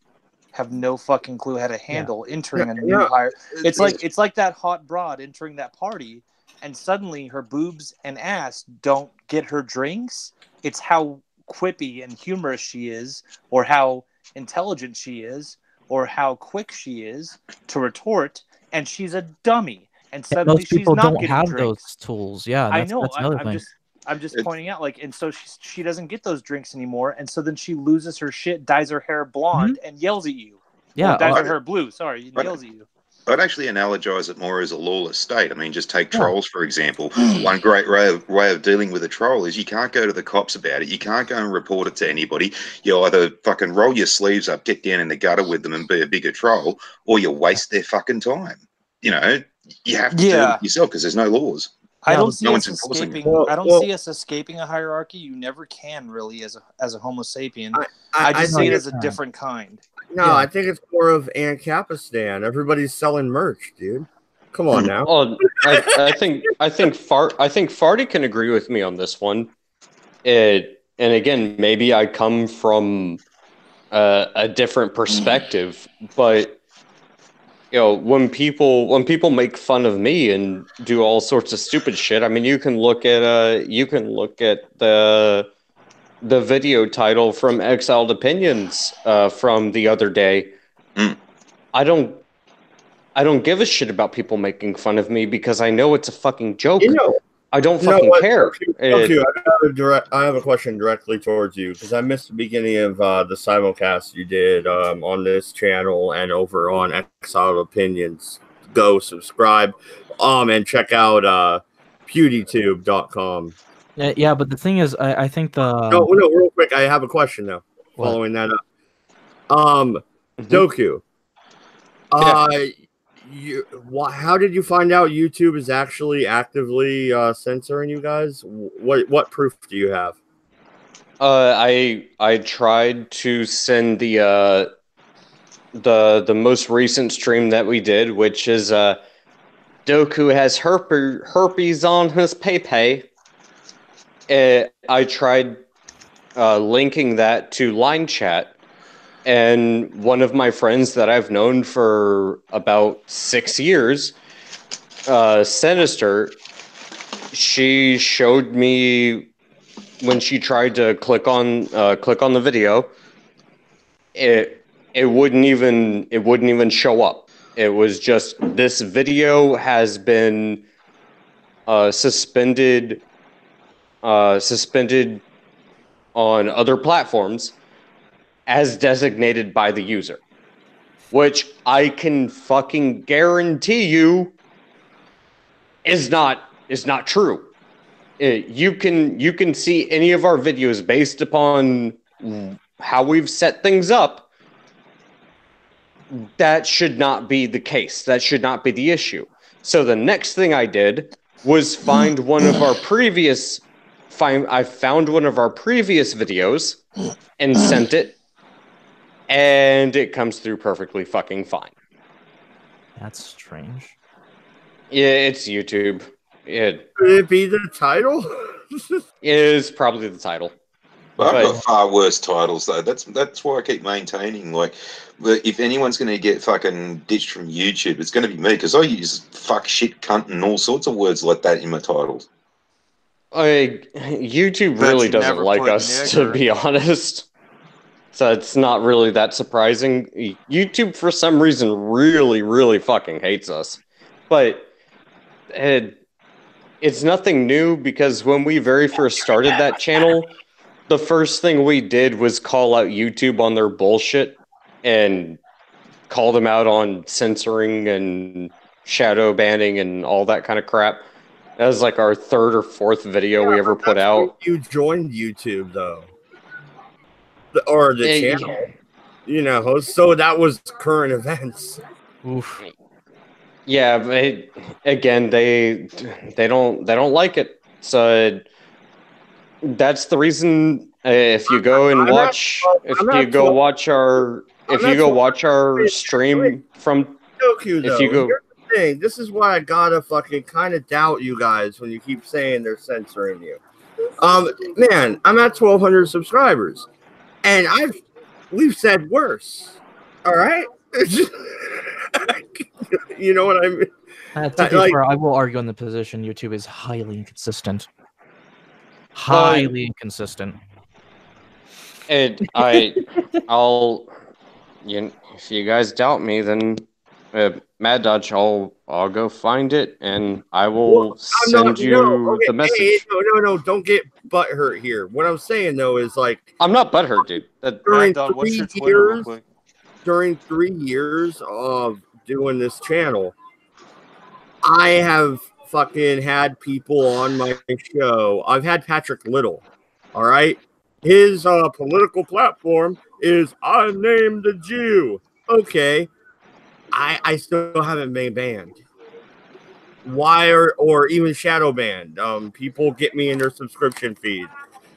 have no fucking clue how to handle entering a new higher. It's like that hot broad entering that party, and suddenly her boobs and ass don't get her drinks. It's how quippy and humorous she is, or how intelligent she is, or how quick she is to retort, and she's a dummy. And suddenly Most people she's not don't getting have drinks. those tools. Yeah, I know. That's another thing. I'm just pointing out, like, and so she doesn't get those drinks anymore, and so then she loses her shit, dyes her hair blonde, and yells at you. Yeah, dyes her hair blue. Sorry, and yells at you. I'd actually analogize it more as a lawless state. I mean, just take trolls, for example. One great way of dealing with a troll is you can't go to the cops about it. You can't go and report it to anybody. You either fucking roll your sleeves up, get down in the gutter with them and be a bigger troll, or you waste their fucking time. You know, you have to do it yourself because there's no laws. I don't see no us one's enforcing escaping. it. I don't see us escaping a hierarchy. You never can really as a Homo sapien. I just see it as a different kind. No, I think it's more of Ancapistan. Everybody's selling merch, dude. Come on now. Well, I think Farty can agree with me on this one. And again, maybe I come from a different perspective, but when people make fun of me and do all sorts of stupid shit, I mean, you can look at the video title from Exiled Opinions from the other day. I don't I don't give a shit about people making fun of me because I know it's a fucking joke. You know, I don't you know fucking what? care. Okay, I have a question directly towards you because I missed the beginning of the simulcast you did on this channel and over on Exiled Opinions. Go subscribe, and check out pewdietube.com. Yeah, but the thing is, I think No, real quick, I have a question now. What? Following that up, Mhm. Doku, how did you find out YouTube is actually actively censoring you guys? What proof do you have? I tried to send the most recent stream that we did, which is Doku has herpes on his pay. I tried linking that to line chat, and one of my friends that I've known for about 6 years, Sinister, she showed me when she tried to click on the video, it wouldn't even show up. It was just, this video has been suspended on other platforms as designated by the user, which I can fucking guarantee you is not true. You can see any of our videos based upon how we've set things up. That should not be the case. That should not be the issue. So the next thing I did was find one of our previous videos and sent it, and it comes through perfectly fucking fine. That's strange. Yeah, it's YouTube. It Could it be the title? is probably the title. But I've But- got far worse titles though. That's why I keep maintaining, like, if anyone's going to get fucking ditched from YouTube, it's going to be me, because I use fuck, shit, cunt, and all sorts of words like that in my titles. YouTube Bet really you doesn't never like put us, to nigger. be honest. So it's not really that surprising. YouTube, for some reason, really, really fucking hates us. But it's nothing new, because when we very first started that channel, the first thing we did was call out YouTube on their bullshit and call them out on censoring and shadow banning and all that kind of crap. That was like our third or fourth video we ever put out. You joined YouTube though, or the Eh, channel, you know. So that was current events. Oof. Yeah, but again, they don't like it. So that's the reason. If you go and watch, if you go watch our stream from, Goku, if though. you go, Here's the thing. This is why I gotta fucking kind of doubt you guys when you keep saying they're censoring you. Man, I'm at 1,200 subscribers, and we've said worse. All right, you know what I mean? To be fair, I will argue on the position YouTube is highly inconsistent. Highly inconsistent. I'll, if you guys doubt me, then Mad Dodge, I'll go find it and I will send you the message. Hey, no, don't get butthurt here. What I'm saying though is, like, I'm not butthurt, dude. During Mad Dog, what's your Twitter real quick? During 3 years of doing this channel, I have fucking had people on my show. I've had Patrick Little. All right. His political platform is "I named the Jew." Okay. I still haven't been banned. Why, or even shadow banned? People get me in their subscription feed.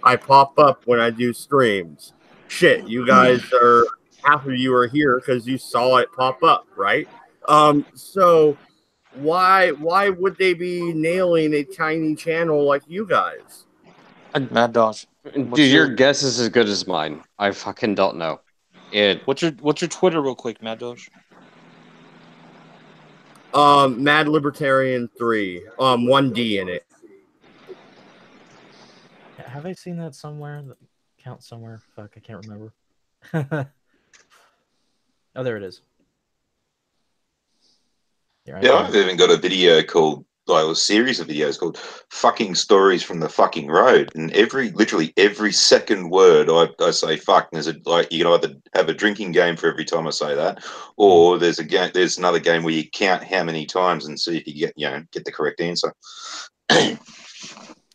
I pop up when I do streams. Shit, you guys are, half of you are here because you saw it pop up, right? So why would they be nailing a tiny channel like you guys? Mad Dog. Dude, your guess is as good as mine. I fucking don't know. What's your Twitter real quick, Mad Dog? Mad Libertarian 3. 1D in it. Have I seen that somewhere? Count somewhere? Fuck, I can't remember. Oh, there it is. Yeah, I've even got a video called, like, a series of videos called "Fucking Stories from the Fucking Road," and literally every second word I say "fuck." And you can either have a drinking game for every time I say that, or there's another game where you count how many times and see if you get the correct answer. I'm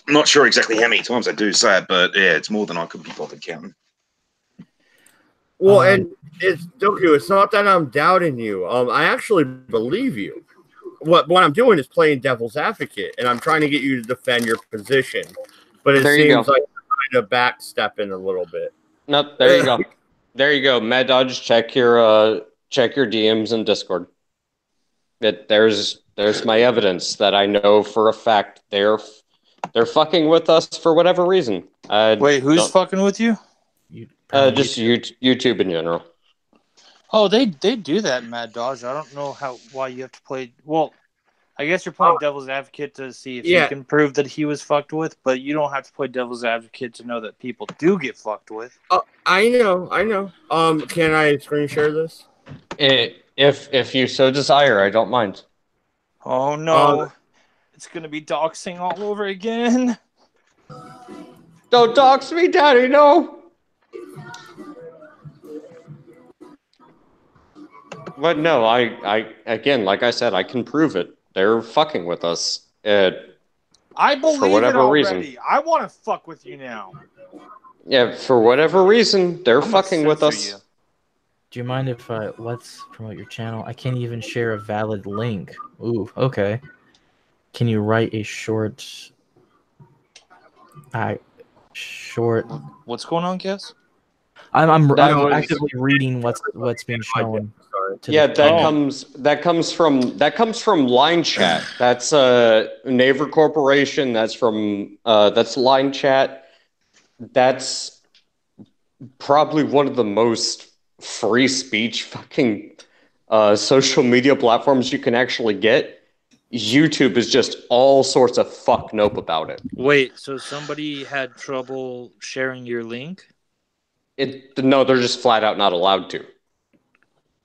not sure exactly how many times I do say it, but yeah, it's more than I could be bothered counting. Well, and it's Doku. It's not that I'm doubting you. I actually believe you. What I'm doing is playing devil's advocate, and I'm trying to get you to defend your position. But it seems like you're kind of backstepping a little bit. No, there you go. There you go. Mad Dodge, check your DMs in Discord. There's my evidence that I know for a fact they're fucking with us for whatever reason. Wait, who's fucking with you? Just YouTube in general. Oh, they do that, Mad Dodge. I don't know why you have to play. Well, I guess you're playing devil's advocate to see if you can prove that he was fucked with, but you don't have to play devil's advocate to know that people do get fucked with. I know. Can I screen share this? If you so desire, I don't mind. Oh no, it's gonna be doxing all over again. Don't dox me, Daddy. No. But no, I again, like I said, I can prove it. They're fucking with us. I believe for whatever it already. Reason. I want to fuck with you now. Yeah, for whatever reason, they're fucking with us. You. Do you mind if let's promote your channel? I can't even share a valid link. Ooh, okay. Can you write a short? What's going on, Cass? I'm actively reading what's being shown. Yeah, that comes from Line Chat. That's Naver Corporation. That's Line Chat. That's probably one of the most free speech fucking social media platforms you can actually get. YouTube is just all sorts of fuck nope about it. Wait, so somebody had trouble sharing your link? No, they're just flat out not allowed to.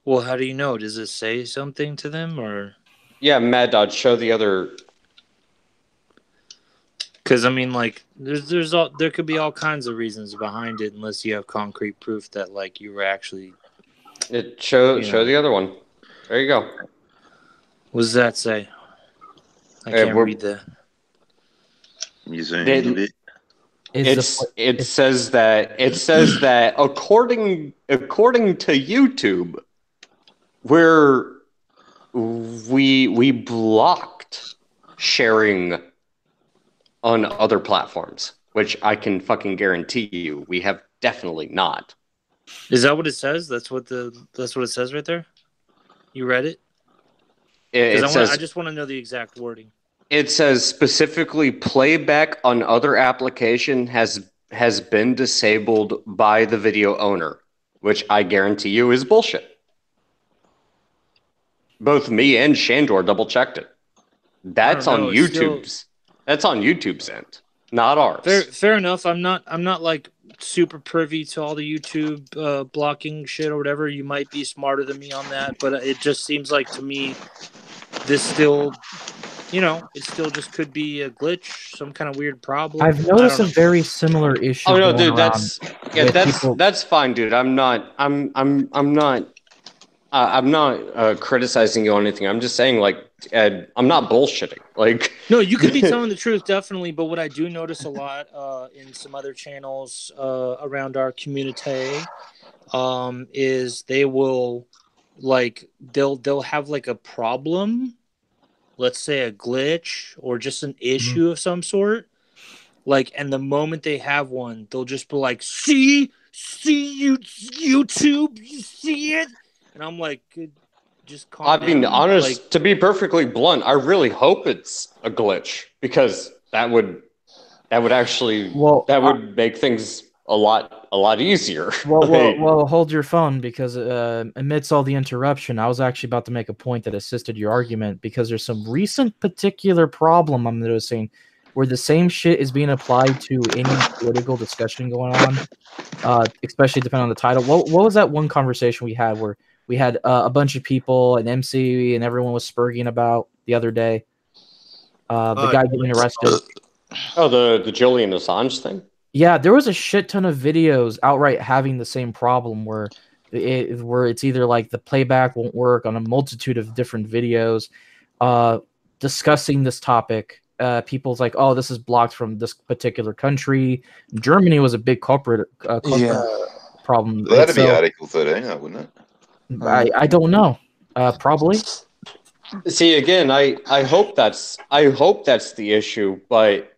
Well, how do you know? Does it say something to them, or? Yeah, Mad Dodge, show the other. Because I mean, like, there could be all kinds of reasons behind it, unless you have concrete proof that, like, you were actually. Show the other one. There you go. What does that say? I can't read that. You zooming a bit? It says that according to YouTube, we blocked sharing on other platforms, which I can fucking guarantee you we have definitely not. Is that what it says? That's what it says right there? You read it? I just want to know the exact wording. It says specifically playback on other application has been disabled by the video owner, which I guarantee you is bullshit. Both me and Shandor double checked it. That's on YouTube's. That's on YouTube's end, not ours. Fair enough. I'm not like super privy to all the YouTube blocking shit or whatever. You might be smarter than me on that, but it just seems like to me this still. It still just could be a glitch, some kind of weird problem. I've noticed a very similar issue. Oh no, dude, that's fine, dude. I'm not criticizing you on anything. I'm just saying, like, I'm not bullshitting. Like, no, you could be telling the truth, definitely. But what I do notice a lot in some other channels around our community is they will, like, they'll have like a problem. Let's say a glitch or just an issue of some sort. Like, and the moment they have one, they'll just be like, see you, YouTube, you see it? And I'm like, just calm down. I mean, honest, like, to be perfectly blunt, I really hope it's a glitch, because that would make things a lot easier. Well, hold your phone, because amidst all the interruption, I was actually about to make a point that assisted your argument, because there's some recent particular problem I'm noticing where the same shit is being applied to any political discussion going on, especially depending on the title. What was that one conversation we had where we had a bunch of people and MC and everyone was spurging about the other day. The guy getting arrested. Oh, the Julian Assange thing? Yeah, there was a shit ton of videos outright having the same problem where it's either like the playback won't work on a multitude of different videos discussing this topic. People's like, oh, this is blocked from this particular country. Germany was a big corporate problem. Well, that'd be Article 13, though, wouldn't it? I don't know. Probably. See, again, I hope that's the issue, but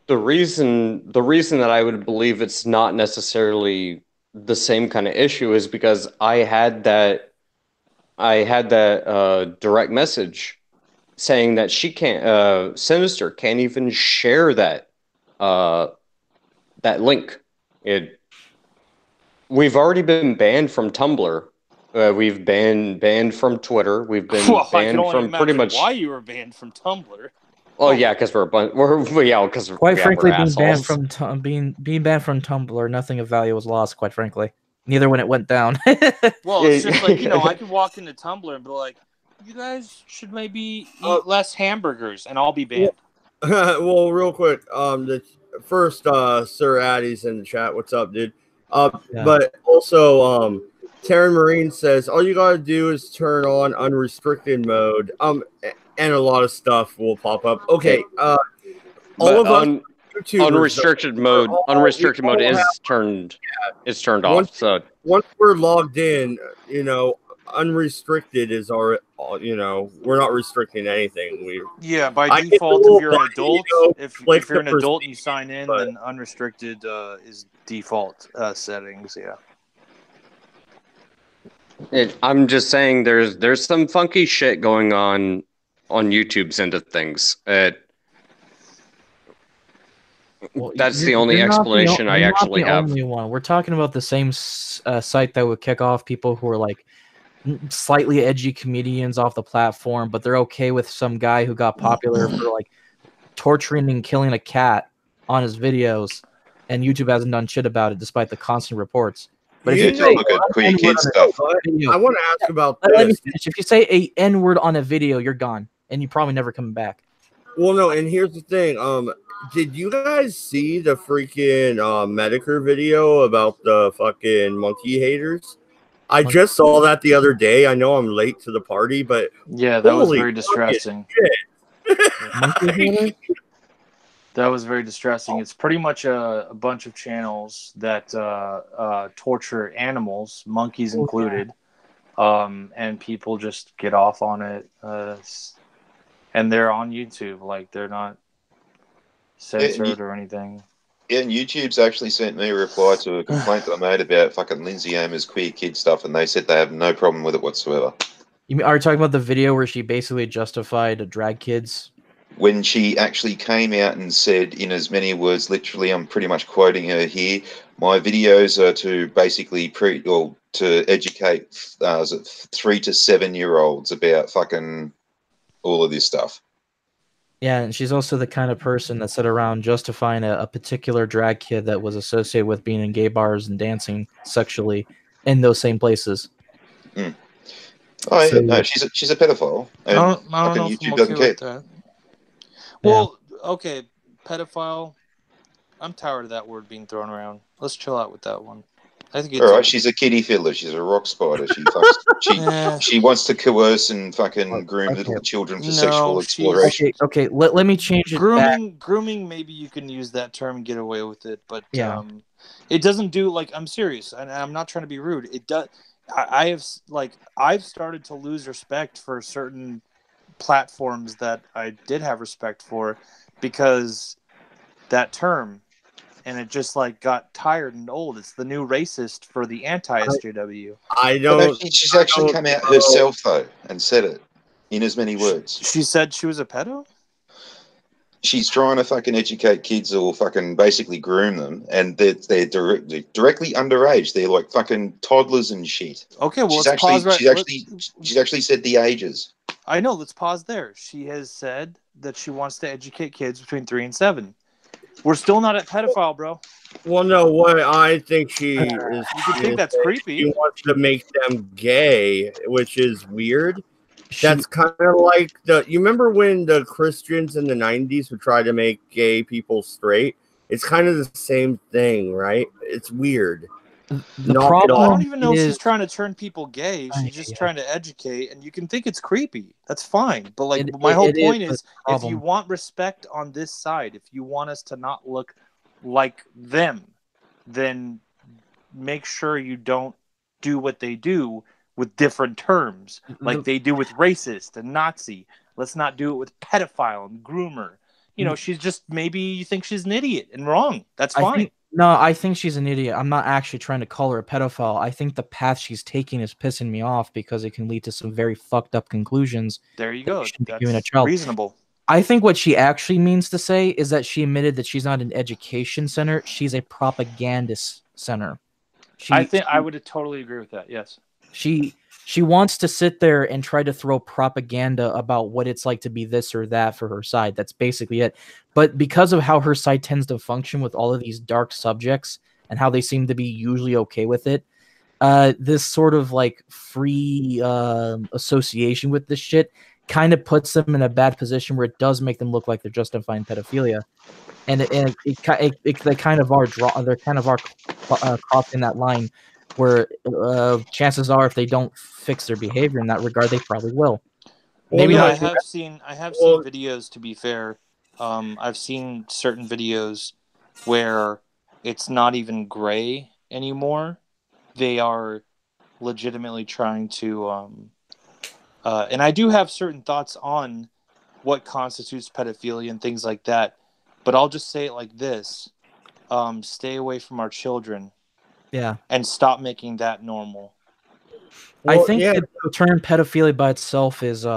the reason that I would believe it's not necessarily the same kind of issue is because I had that direct message saying that she can't Sinister can't even share that link. We've already been banned from Tumblr. We've been banned from Twitter. We've been banned from pretty much. Why you were banned from Tumblr? Oh yeah, because we're a bunch. Because quite frankly, being banned from being banned from Tumblr, nothing of value was lost. Quite frankly, neither when it went down. Well, it's just like I could walk into Tumblr and be like, "You guys should maybe eat less hamburgers," and I'll be banned. Well, real quick, the first Sir Addy's in the chat. What's up, dude? But also, Taryn Marine says all you gotta do is turn on unrestricted mode. And a lot of stuff will pop up. Okay, all of us unrestricted mode. Unrestricted mode is turned. It's turned off. So once we're logged in, unrestricted is our. We're not restricting anything. By default, if you're an adult, if you're an adult and you sign in, then unrestricted is default settings. Yeah. I'm just saying, there's some funky shit going on YouTube's end of things. That's the only explanation I actually have. Only one. We're talking about the same site that would kick off people who are like slightly edgy comedians off the platform, but they're okay with some guy who got popular for like torturing and killing a cat on his videos, and YouTube hasn't done shit about it despite the constant reports. But if you say queer kid stuff, I want to ask about let me finish. If you say a N-word on a video, you're gone, and you probably never come back. Well, no, and here's the thing. Did you guys see the freaking Medicare video about the fucking monkey haters? I just saw that the other day. I know I'm late to the party, but yeah, that was very distressing. That was very distressing. It's pretty much a bunch of channels that torture animals, monkeys included, and people just get off on it. And they're on YouTube, like they're not censored or anything. Yeah, and YouTube's actually sent me a reply to a complaint that I made about fucking Lindsay Amer's queer kid stuff, and they said they have no problem with it whatsoever. Are you talking about the video where she basically justified drag kids? When she actually came out and said, in as many words, literally, I'm pretty much quoting her here, my videos are to basically to educate 3 to 7 year olds about fucking all of this stuff. Yeah, and she's also the kind of person that sat around justifying a particular drag kid that was associated with being in gay bars and dancing sexually in those same places. Mm. Oh, so, no, she's a pedophile. And I don't know if YouTube doesn't care. That. Well, okay, pedophile. I'm tired of that word being thrown around. Let's chill out with that one. I think it's all right. She's a kitty fiddler. She's a rock spider. She wants to coerce and fucking groom little children for sexual exploration. Okay. Let me change it. Grooming. Maybe you can use that term and get away with it, but it doesn't do like. I'm serious, and I'm not trying to be rude. It does. I've started to lose respect for certain platforms that I did have respect for because that term. And it just got tired and old. It's the new racist for the anti-SJW. I don't. She's actually come out herself though and said it in as many words. She said she was a pedo. She's trying to fucking educate kids or fucking basically groom them, and they're directly underage. They're like fucking toddlers and shit. Okay, well, let's pause right. She's actually said the ages. I know. Let's pause there. She has said that she wants to educate kids between 3 and 7. We're still not at pedophile, bro. Well, no, what I think she is. You could think that's creepy. She wants to make them gay, which is weird. She, That's kind of like you remember when the Christians in the 90s would try to make gay people straight? It's kind of the same thing, right? It's weird. the Knock it problem I off. don't even know if is she's trying to turn people gay. She's just Yeah. trying to educate, and you can think it's creepy. That's fine. But like It- my it- whole it is point the is, if problem. you want respect on this side, if you want us to not look like them, then make sure you don't do what they do with different terms, like they do with racist and Nazi. Let's not do it with pedophile and groomer. You know, she's just, maybe you think she's an idiot and wrong. That's fine. I think she's an idiot. I'm not actually trying to call her a pedophile. I think the path she's taking is pissing me off because it can lead to some very fucked up conclusions. There you go. Shouldn't be That's giving a child. reasonable. I think what she actually means to say is that she admitted that she's not an education center. She's a propagandist center. I think I would totally agree with that. Yes. She wants to sit there and try to throw propaganda about what it's like to be this or that for her side. That's basically it. But because of how her side tends to function with all of these dark subjects and how they seem to be usually okay with it, this sort of like free association with this shit kind of puts them in a bad position where it does make them look like they're justifying pedophilia. And they kind of are crossing that line where chances are if they don't fix their behavior in that regard, they probably will. Maybe Well, I have seen videos, to be fair. I've seen certain videos where it's not even gray anymore. They are legitimately trying to and I do have certain thoughts on what constitutes pedophilia and things like that, but I'll just say it like this. Stay away from our children. Yeah. And stop making that normal. I think the term pedophilia by itself is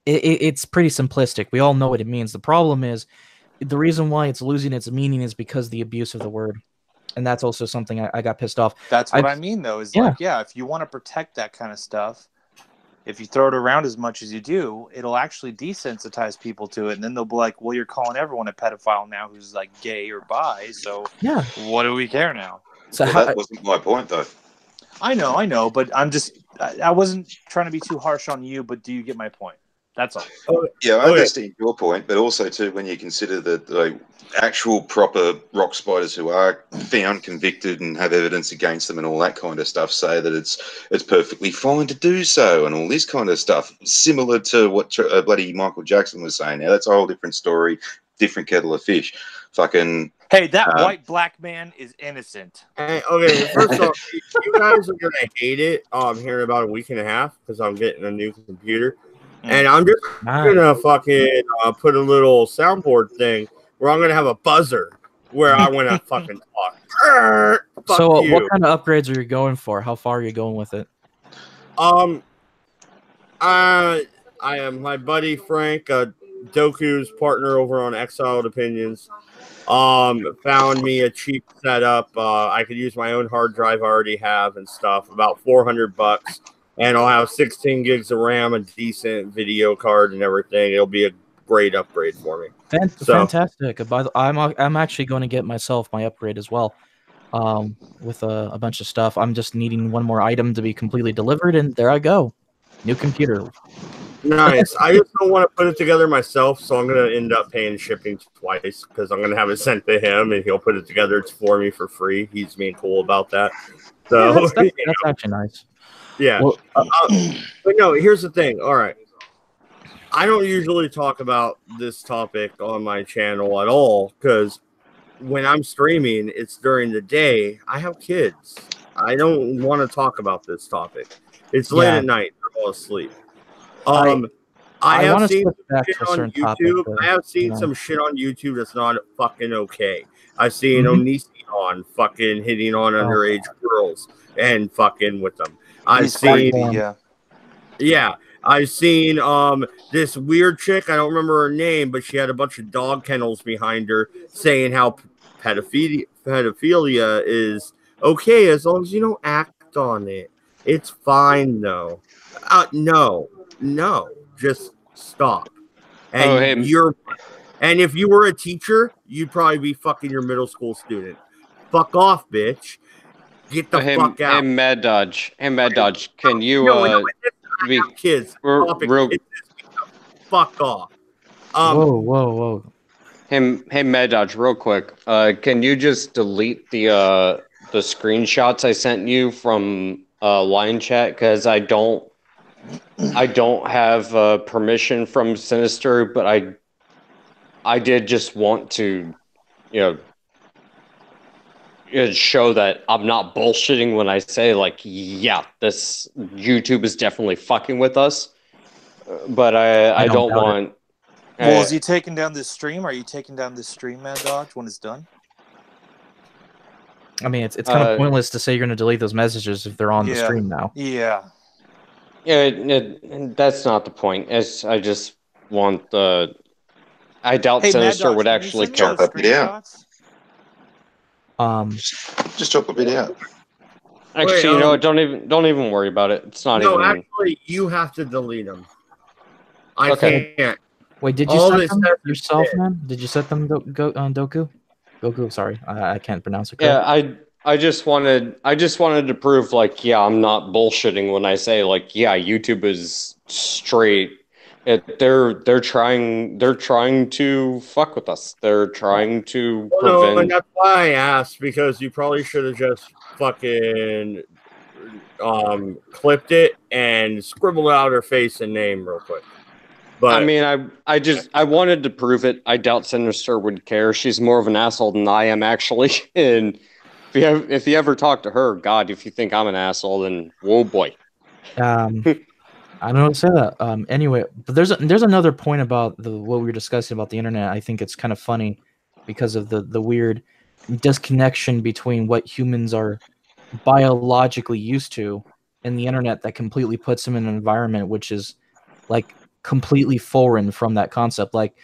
it's pretty simplistic. We all know what it means. The problem is the reason why it's losing its meaning is because the abuse of the word. And that's also something I got pissed off. That's what I mean, though, is like, if you want to protect that kind of stuff, if you throw it around as much as you do, it'll actually desensitize people to it. And then they'll be like, well, you're calling everyone a pedophile now who's like gay or bi. So what do we care now? So that wasn't my point, though. I know, but I wasn't trying to be too harsh on you, but do you get my point? That's all. Yeah, I understand your point, but also, too, when you consider that actual proper rock spiders who are found convicted and have evidence against them and all that kind of stuff say that it's perfectly fine to do so and all this kind of stuff, similar to what bloody Michael Jackson was saying. Now, that's a whole different story, different kettle of fish. Fucking... Hey, that white black man is innocent. Okay, first off, you guys are going to hate it here in about a week and a half because I'm getting a new computer. And I'm just going to fucking put a little soundboard thing where I'm going to have a buzzer where I want to fucking talk. So what kind of upgrades are you going for? How far are you going with it? I am my buddy Frank, Doku's partner over on Exiled Opinions. Found me a cheap setup. I could use my own hard drive I already have and stuff, about $400, and I'll have 16 gigs of RAM, a decent video card, and everything. It'll be a great upgrade for me. Fantastic. I'm actually going to get myself my upgrade as well, with a bunch of stuff. I'm just needing one more item to be completely delivered, and there I go. New computer. Nice. I just don't want to put it together myself, so I'm going to end up paying shipping twice because I'm going to have it sent to him, and he'll put it together for me for free. He's being cool about that. So that's actually nice. Yeah. Well, but no, here's the thing. All right. I don't usually talk about this topic on my channel at all because when I'm streaming, it's during the day. I have kids. I don't want to talk about this topic. It's late at night. They're all asleep. I have seen shit on YouTube. I have seen some shit on YouTube that's not fucking okay. I've seen Onision fucking hitting on underage girls and fucking with them. I've seen I've seen this weird chick, I don't remember her name, but she had a bunch of dog kennels behind her saying how pedophilia is okay as long as you don't act on it. It's fine though. No, just stop. And And if you were a teacher, you'd probably be fucking your middle school student. Fuck off, bitch. Get the fuck Hey, out. Mad Dodge. Hey, Mad Dodge. Can you No, I be have kids. Topic real? kids. Fuck off. Whoa. Hey, Mad Dodge. Real quick. Can you just delete the screenshots I sent you from line chat? Because I don't have permission from Sinister, but I did just want to, you know, show that I'm not bullshitting when I say, like, yeah, this YouTube is definitely fucking with us. But I don't don't doubt it. want. Well, is he taking down this stream? Are you taking down this stream, Mad Dodge, when it's done? I mean, it's kind of pointless to say you're going to delete those messages if they're on the stream now. Yeah. That's not the point. I just want the. I doubt Hey, Mad Sinister Dodge, would can you actually send me care. those screenshots? Just chop a bit out. Actually, you know what? Don't even worry about it. It's not even. No, actually, you have to delete them. I Okay. can't. Wait, did you set them yourself, man? Did you set them, Doku? Goku, sorry, I can't pronounce it correctly. Yeah, I just wanted to prove, like, yeah, I'm not bullshitting when I say, like, yeah, YouTube is straight. They're trying to fuck with us. They're trying to prevent. No, and that's why I asked, because you probably should have just fucking clipped it and scribbled out her face and name real quick. But I mean, I wanted to prove it. I doubt Sinister would care. She's more of an asshole than I am, actually. And if you ever talk to her, God, if you think I'm an asshole, then whoa boy. I don't know how to say that. Anyway, but there's another point about what we were discussing about the internet. I think it's kind of funny because of the weird disconnection between what humans are biologically used to and the internet that completely puts them in an environment which is like completely foreign from that concept. Like,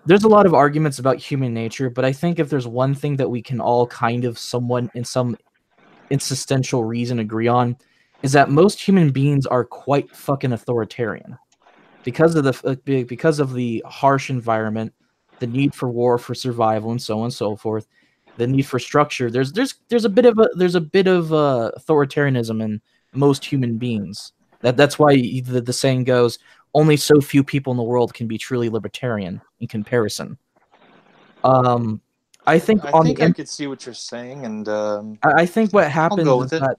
there's a lot of arguments about human nature, but I think if there's one thing that we can all kind of somewhat in some existential reason agree on, is that most human beings are quite fucking authoritarian because of the harsh environment, the need for war for survival, and so on and so forth, the need for structure. There's a bit of authoritarianism in most human beings. That's why the saying goes, only so few people in the world can be truly libertarian in comparison. I think I could see what you're saying, and I think what happens go with is it.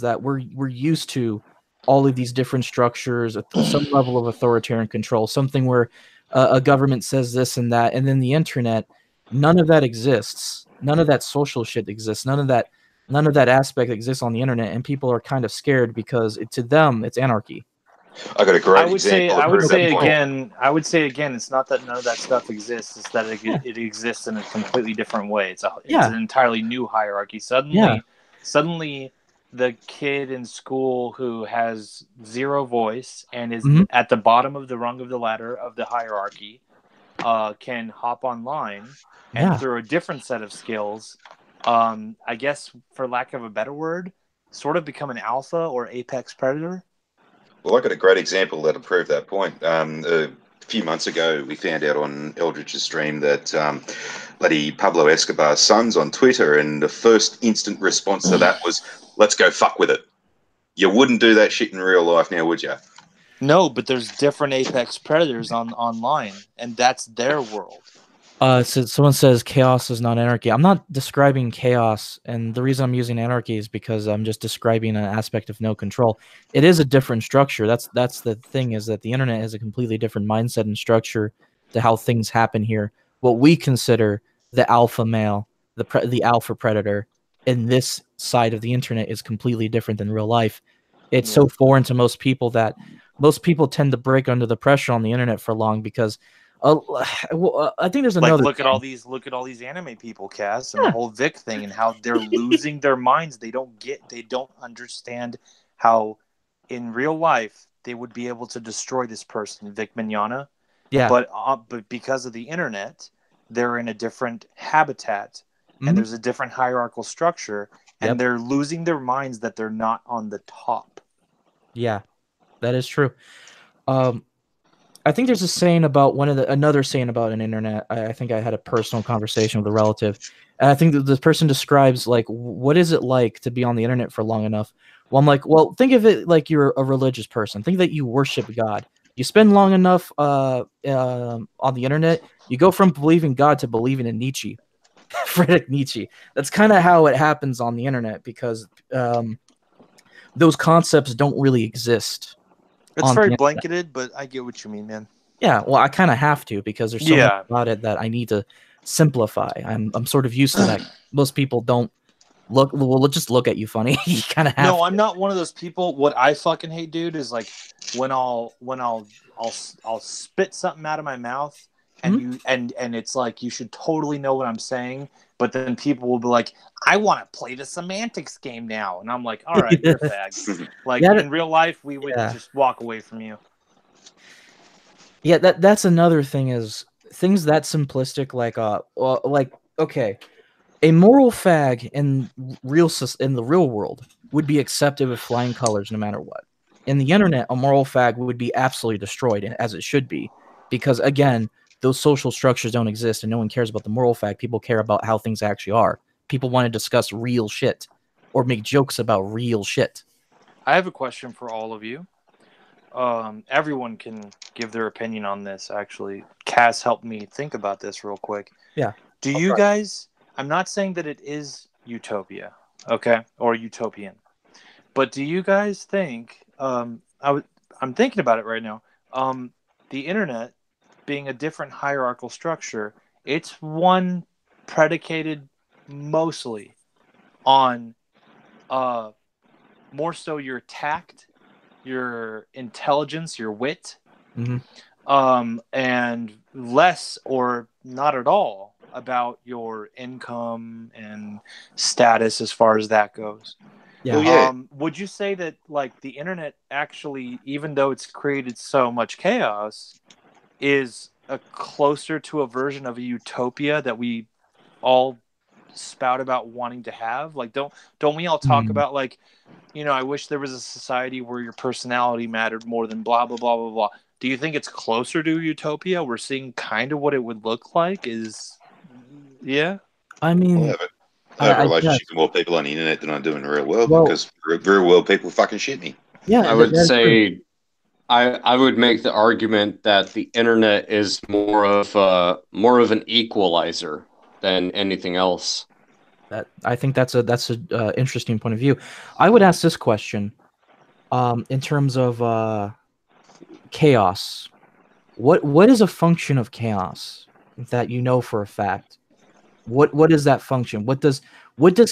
that we're used to all of these different structures, some level of authoritarian control, something where a government says this and that, and then the internet, none of that exists. None of that social shit exists. None of that aspect exists on the internet, and people are kind of scared because to them it's anarchy. I got a great I would say example. I would say again, it's not that none of that stuff exists. It's that it exists in a completely different way. It's an entirely new hierarchy. Suddenly, the kid in school who has zero voice and is at the bottom of the rung of the ladder of the hierarchy can hop online and through a different set of skills, I guess, for lack of a better word, sort of become an alpha or apex predator. Well, I got a great example that'll prove that point. A few months ago, we found out on Eldritch's stream that bloody Pablo Escobar's son's on Twitter, and the first instant response to that was, let's go fuck with it. You wouldn't do that shit in real life now, would you? No, but there's different apex predators online, and that's their world. So someone says chaos is not anarchy. I'm not describing chaos, and the reason I'm using anarchy is because I'm just describing an aspect of no control. It is a different structure. That's the thing, is that the internet has a completely different mindset and structure to how things happen here. What we consider the alpha male, the alpha predator in this side of the internet is completely different than real life. It's so foreign to most people that most people tend to break under the pressure on the internet for long because I think there's another. Look at all these anime people, Cass, and the whole Vic thing, and how they're losing their minds. They don't understand how, in real life, they would be able to destroy this person, Vic Mignogna. Yeah. But because of the internet, they're in a different habitat, and there's a different hierarchical structure, and they're losing their minds that they're not on the top. Yeah, that is true. I think there's a saying about another saying about an internet. I think I had a personal conversation with a relative. And I think that this person describes like, what is it like to be on the internet for long enough? Well, I'm like, well, think of it like you're a religious person. Think that you worship God. You spend long enough on the internet, you go from believing God to believing in Nietzsche, Friedrich Nietzsche. That's kind of how it happens on the internet because those concepts don't really exist. It's very blanketed, but I get what you mean, man. Yeah, well, I kind of have to because there's so much about it that I need to simplify. I'm sort of used to that. Most people don't look. Well, just look at you funny. You kind of have. No, I'm not one of those people. What I fucking hate, dude, is like when I'll spit something out of my mouth, and you and it's like you should totally know what I'm saying, but then people will be like, I want to play the semantics game now, and I'm like, all right, you're a fag. Like in real life, we would just walk away from you. Yeah, that's another thing is things that simplistic like okay, a moral fag in the real world would be accepted with flying colors no matter what. In the internet, a moral fag would be absolutely destroyed, as it should be, because again, those social structures don't exist and no one cares about the moral fag. People care about how things actually are. People want to discuss real shit or make jokes about real shit. I have a question for all of you. Everyone can give their opinion on this, actually. Cass helped me think about this real quick. Yeah. Do you guys, I'm not saying that it is utopia, okay, or utopian, but do you guys think, I'm thinking about it right now, the internet being a different hierarchical structure, it's one predicated mostly on more so your tact, your intelligence, your wit, and less or not at all about your income and status as far as that goes. Yeah. Would you say that like the internet actually, even though it's created so much chaos, is closer to a version of a utopia that we all spout about wanting to have? Like, don't we all talk about like, you know, I wish there was a society where your personality mattered more than blah, blah, blah, blah, blah. Do you think it's closer to utopia? We're seeing kind of what it would look like yeah. I mean, I have a relationship with more people on the internet than I do in the real world because real world people fucking shit me. Yeah, I would say I would make the argument that the internet is more of an equalizer than anything else. I think that's a interesting point of view. I would ask this question, in terms of chaos. What is a function of chaos that you know for a fact? What is that function? What does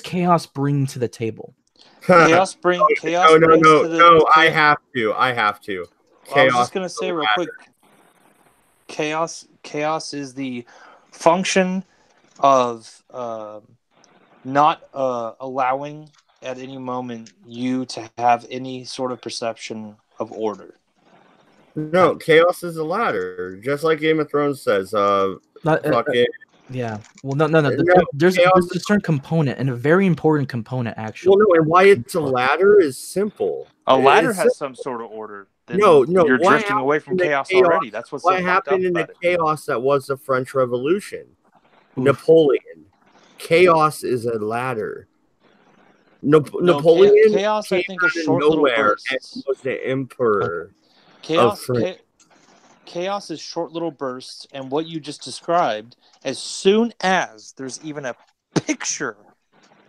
chaos bring to the table? Chaos brings to the I have to. Chaos, I was just gonna say real quick. Chaos is the function of not allowing at any moment you to have any sort of perception of order. No, chaos is a ladder, just like Game of Thrones says. Yeah. Well, no. There's a certain component, and a very important component, actually. Well, no, and why it's a ladder is simple. A ladder has some sort of order. No, you're drifting away from chaos already. That's what's what happened in the chaos that was the French Revolution. Napoleon. Chaos is a ladder. Napoleon chaos, I think, is short little bursts. And was the emperor. Chaos is short little bursts, and what you just described, as soon as there's even a picture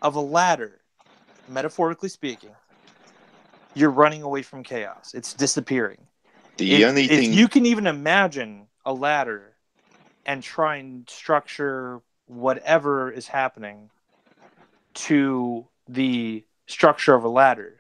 of a ladder, metaphorically speaking, you're running away from chaos. It's disappearing. If you can even imagine a ladder and try and structure whatever is happening to the structure of a ladder,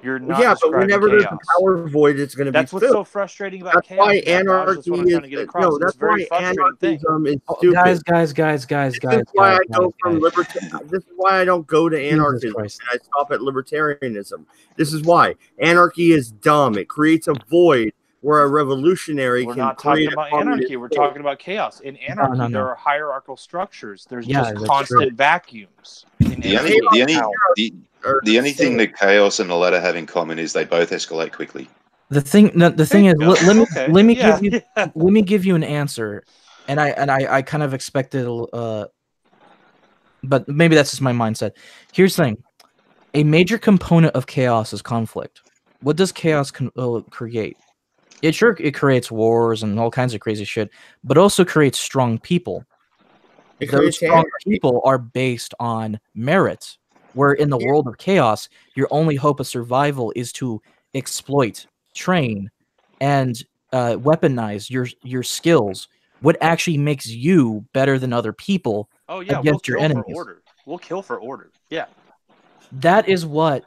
you're not. Yeah, but whenever chaos. there's a power void, it's going to be. That's what's so frustrating about chaos. Why anarchy is. No, that's why anarchism is stupid. Guys. This is why I go from libertarian. This is why I don't go to anarchism and I stop at libertarianism. This is why anarchy is dumb. It creates a void where a revolutionary We're can not talking about anarchy. We're talking about chaos. In anarchy, there are hierarchical structures. There's just constant vacuums. The only thing that chaos and the ladder have in common is they both escalate quickly. The thing is, let me Yeah, give you yeah. let me give you an answer, and I kind of expected, but maybe that's just my mindset. Here's the thing: a major component of chaos is conflict. What does chaos create? It creates wars and all kinds of crazy shit, but also creates strong people. It Those creates strong people are based on merit. Where in the world of chaos, your only hope of survival is to exploit, train, and weaponize your skills. What actually makes you better than other people Oh yeah, we'll against your kill for enemies? order. We'll kill for order. Yeah. That is what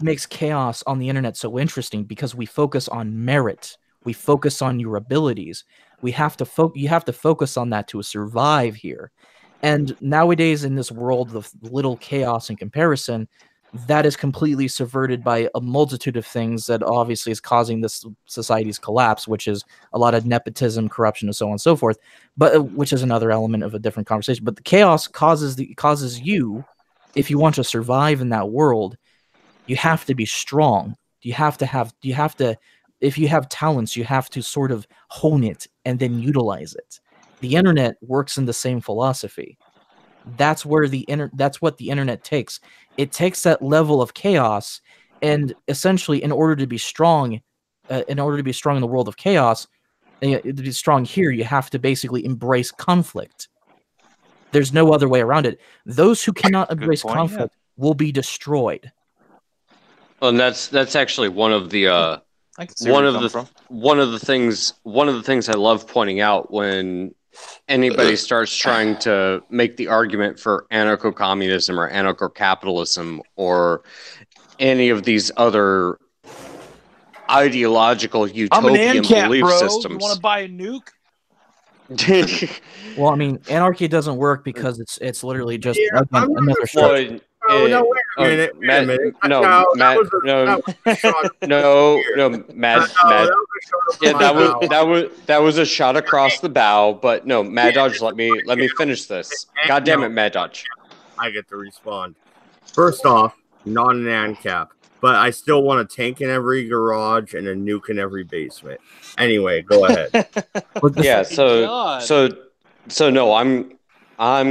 makes chaos on the internet so interesting, because we focus on merit. We focus on your abilities. You have to focus on that to survive here. And nowadays, in this world of little chaos and comparison, that is completely subverted by a multitude of things that obviously is causing this society's collapse, which is a lot of nepotism, corruption, and so on and so forth. But which is another element of a different conversation. But the chaos causes you, if you want to survive in that world, you have to be strong. If you have talents, you have to sort of hone it and then utilize it. The internet works in the same philosophy. That's what the internet takes. It takes that level of chaos, and essentially, in order to be strong in the world of chaos, to be strong here, you have to basically embrace conflict. There's no other way around it. Those who cannot embrace conflict will be destroyed. Well, and that's actually one of the I can see where you come from. one of the things I love pointing out when anybody starts trying to make the argument for anarcho-communism or anarcho-capitalism or any of these other ideological utopian belief systems. You want to buy a nuke? Well, I mean, anarchy doesn't work because it's literally just another structure. No, wait a minute. Matt, no, Mad. Yeah, that was a shot across the bow. But no, Mad Dodge, let me finish this. God damn it, Mad Dodge. I get to respond. First off, not an ANCAP, but I still want a tank in every garage and a nuke in every basement. Anyway, go ahead. Yeah, so no, I'm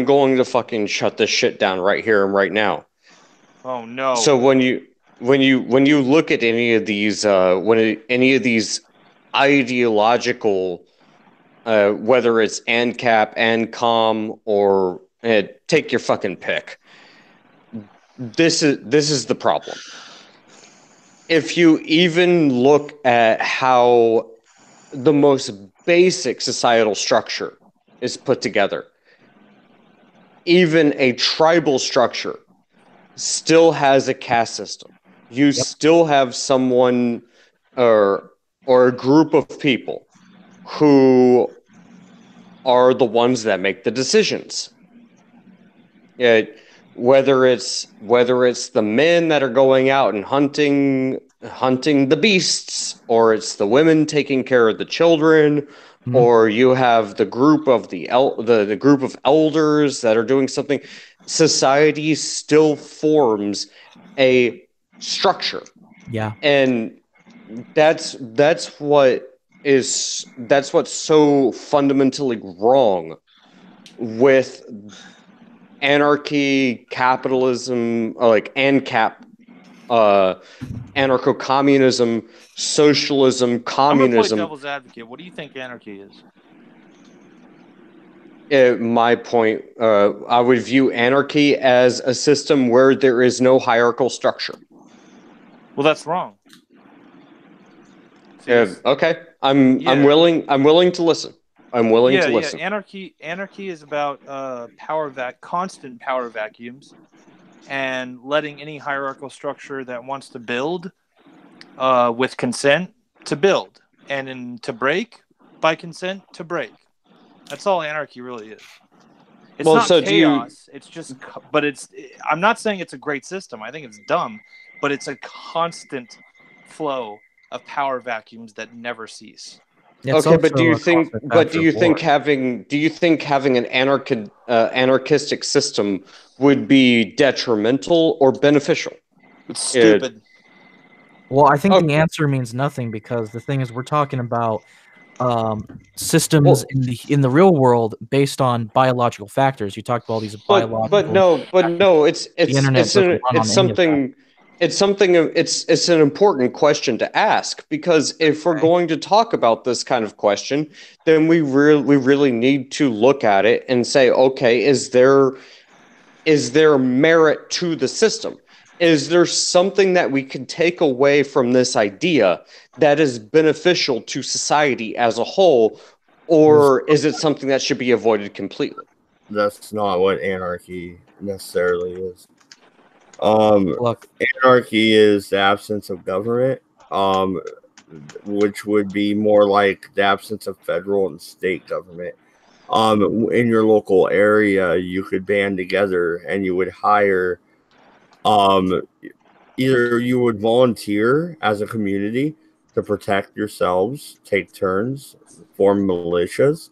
going to fucking shut this shit down right here and right now. Oh no. So when you look at any of these ideological, whether it's ANCAP, ANCOM, or take your fucking pick, this is the problem. If you even look at how the most basic societal structure is put together, even a tribal structure still has a caste system. You still have someone or a group of people who are the ones that make the decisions. Whether it's the men that are going out and hunting the beasts, or it's the women taking care of the children, or you have the group of the group of elders that are doing something. Society still forms a structure. Yeah. And that's what's so fundamentally wrong with anarchy, capitalism, like ANCAP, anarcho-communism, socialism, communism. I'm gonna play devil's advocate. What do you think anarchy is? My point, I would view anarchy as a system where there is no hierarchical structure. Well, that's wrong. Okay, I'm willing to listen. I'm willing to listen. Yeah. Anarchy is about constant power vacuums, and letting any hierarchical structure that wants to build with consent to build, and to break by consent to break. That's all anarchy really is. It's not chaos. It's just, but I'm not saying it's a great system. I think it's dumb, but it's a constant flow of power vacuums that never cease. Okay, but do you think having an anarchistic system would be detrimental or beneficial? It's stupid. Well, I think Oh, the answer means nothing because the thing is, we're talking about systems well, in the real world based on biological factors. You talked about all these but biological no, but factors. no, The internet doesn't run on any of that. it's an important question to ask, because if we're Okay. going to talk about this kind of question, then we really need to look at it and say, okay, is there merit to the system? Is there something that we can take away from this idea that is beneficial to society as a whole, or is it something that should be avoided completely? That's not what anarchy necessarily is. Um, Look, Anarchy is the absence of government, um, which would be more like the absence of federal and state government. In your local area, you could band together and you would hire, um, either you would volunteer as a community to protect yourselves, take turns, form militias,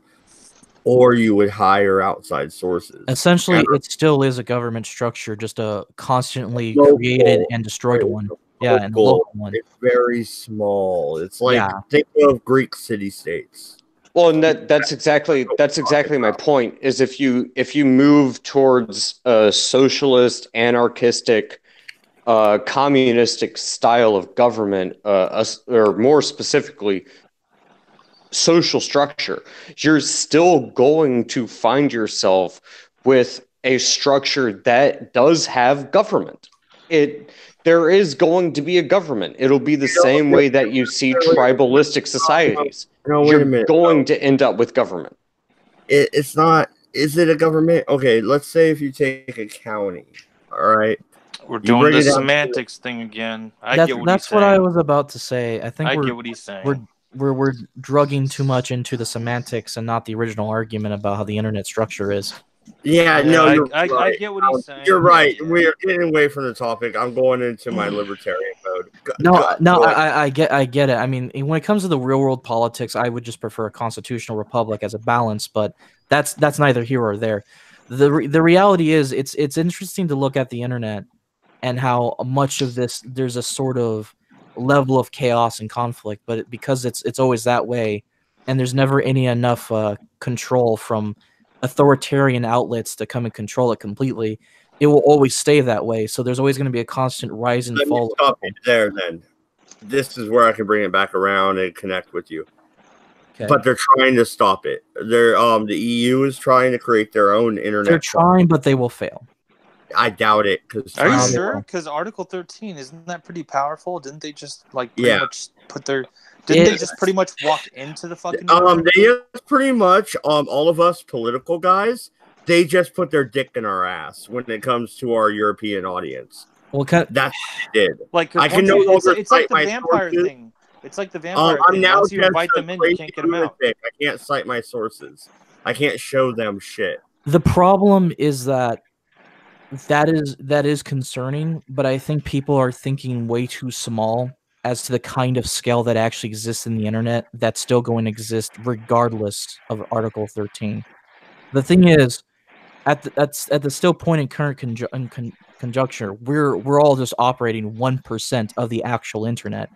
or you would hire outside sources. And essentially, it still is a government structure, just a constantly created local, and destroyed one. it's Yeah, and a local. local one. It's very small. It's like, Yeah. think of Greek city states. Well, and that's exactly my point. Is if you move towards a socialist, anarchistic, communistic style of government, or more specifically, social structure, you're still going to find yourself with a structure that does have government. It There is going to be a government. It'll be the same way that you see tribalistic societies. No, wait a You're minute. going to end up with government. It's not. Is it a government? Okay, let's say if you take a county, all right, We're you doing bring the it down. semantics thing again. I get what he's That's what I saying. was about to say. I think I we're get what he's saying. we're we're drugging too much into the semantics and not the original argument about how the internet structure is. Yeah, Yeah, no, you're I right. get what he's saying. You're right. Yeah. We are getting away from the topic. I'm going into my libertarian mode. No, Go ahead. I get it. I mean, when it comes to the real world politics, I would just prefer a constitutional republic as a balance, but that's neither here or there. The reality is, it's interesting to look at the internet and how much of this there's a sort of level of chaos and conflict, but because it's always that way, and there's never any enough control from authoritarian outlets to come and control it completely, it will always stay that way. So there's always going to be a constant rise and Let me fall. stop you there then. This is where I can bring it back around and connect with you. Okay. But they're trying to stop it. They're the EU is trying to create their own internet. They're trying, but they will fail. I doubt it. Are you No, sure? Because Article 13, isn't that pretty powerful? Didn't they just pretty Yeah. much put their? Didn't they just pretty much walk into the fucking? internet? They just pretty much all of us political guys. They just put their dick in our ass when it comes to our European audience. Well, That's what they did. Like 'cause I can once no you- longer it's like cite the my vampire sources. thing. It's like the vampire I'm thing. now Once you just invite a them in, you crazy can't get them out. lunatic. I can't cite my sources. I can't show them shit. the problem is that is concerning, but I think people are thinking way too small as to the kind of scale that actually exists in the internet that's still going to exist regardless of Article 13. The thing is, at the still point in current conjuncture, we're all just operating 1% of the actual internet.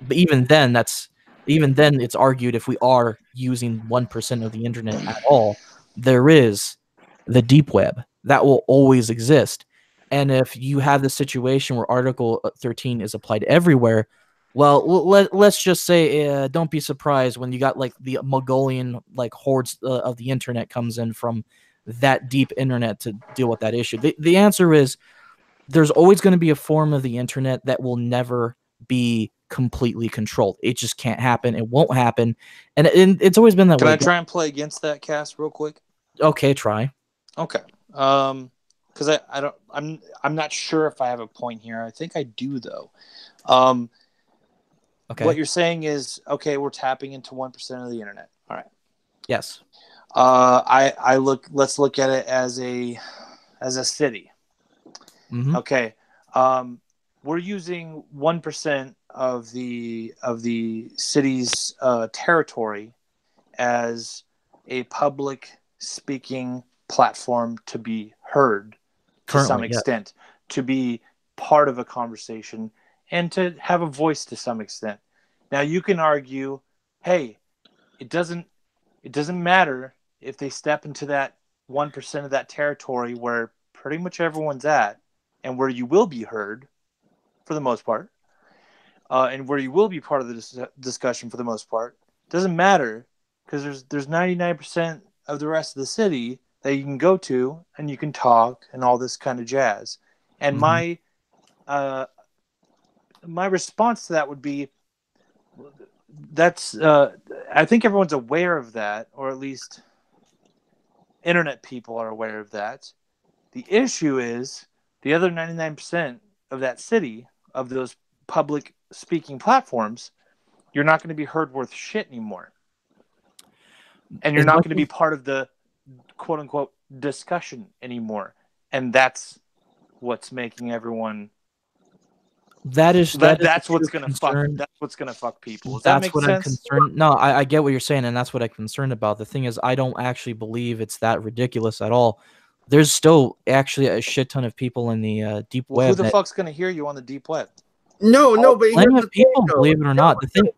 But even then, it's argued if we are using 1% of the internet at all, there is the deep web that will always exist. And if you have the situation where Article 13 is applied everywhere, well, let's just say, don't be surprised when you got like the Mongolian like hordes of the internet comes in from that deep internet to deal with that issue. The answer is there's always going to be a form of the internet that will never be completely controlled. It just can't happen. It won't happen. And it's always been that Can way. I try and play against that, Cass, real quick? Okay, try. Okay. Because I don't I'm not sure if I have a point here. I think I do though. Okay. What you're saying is okay. We're tapping into 1% of the internet. All right. Yes. Let's look at it as a city. Mhm. Okay. We're using 1% of the city's territory as a public speaking platform to be heard to some Currently, yes. extent, to be part of a conversation and to have a voice to some extent. Now you can argue, hey, it doesn't matter if they step into that 1% of that territory where pretty much everyone's at, and where you will be heard for the most part, and where you will be part of the discussion for the most part. Doesn't matter, because there's 99% of the rest of the city that you can go to and you can talk and all this kind of jazz. And my response to that would be, that's I think everyone's aware of that, or at least internet people are aware of that. The issue is the other 99% of that city, of those public speaking platforms, you're not going to be heard worth shit anymore. And you're not going to be part of the quote unquote discussion anymore. And that's what's making everyone. That's what's going to fuck. That's what's going to fuck people. Does that make sense? I'm concerned. No, I get what you're saying, and that's what I'm concerned about. The thing is, I don't actually believe it's that ridiculous at all. There's still actually a shit ton of people in the deep web. Who the fuck's going to hear you on the deep web? No, but plenty of people, believe it or not. The thing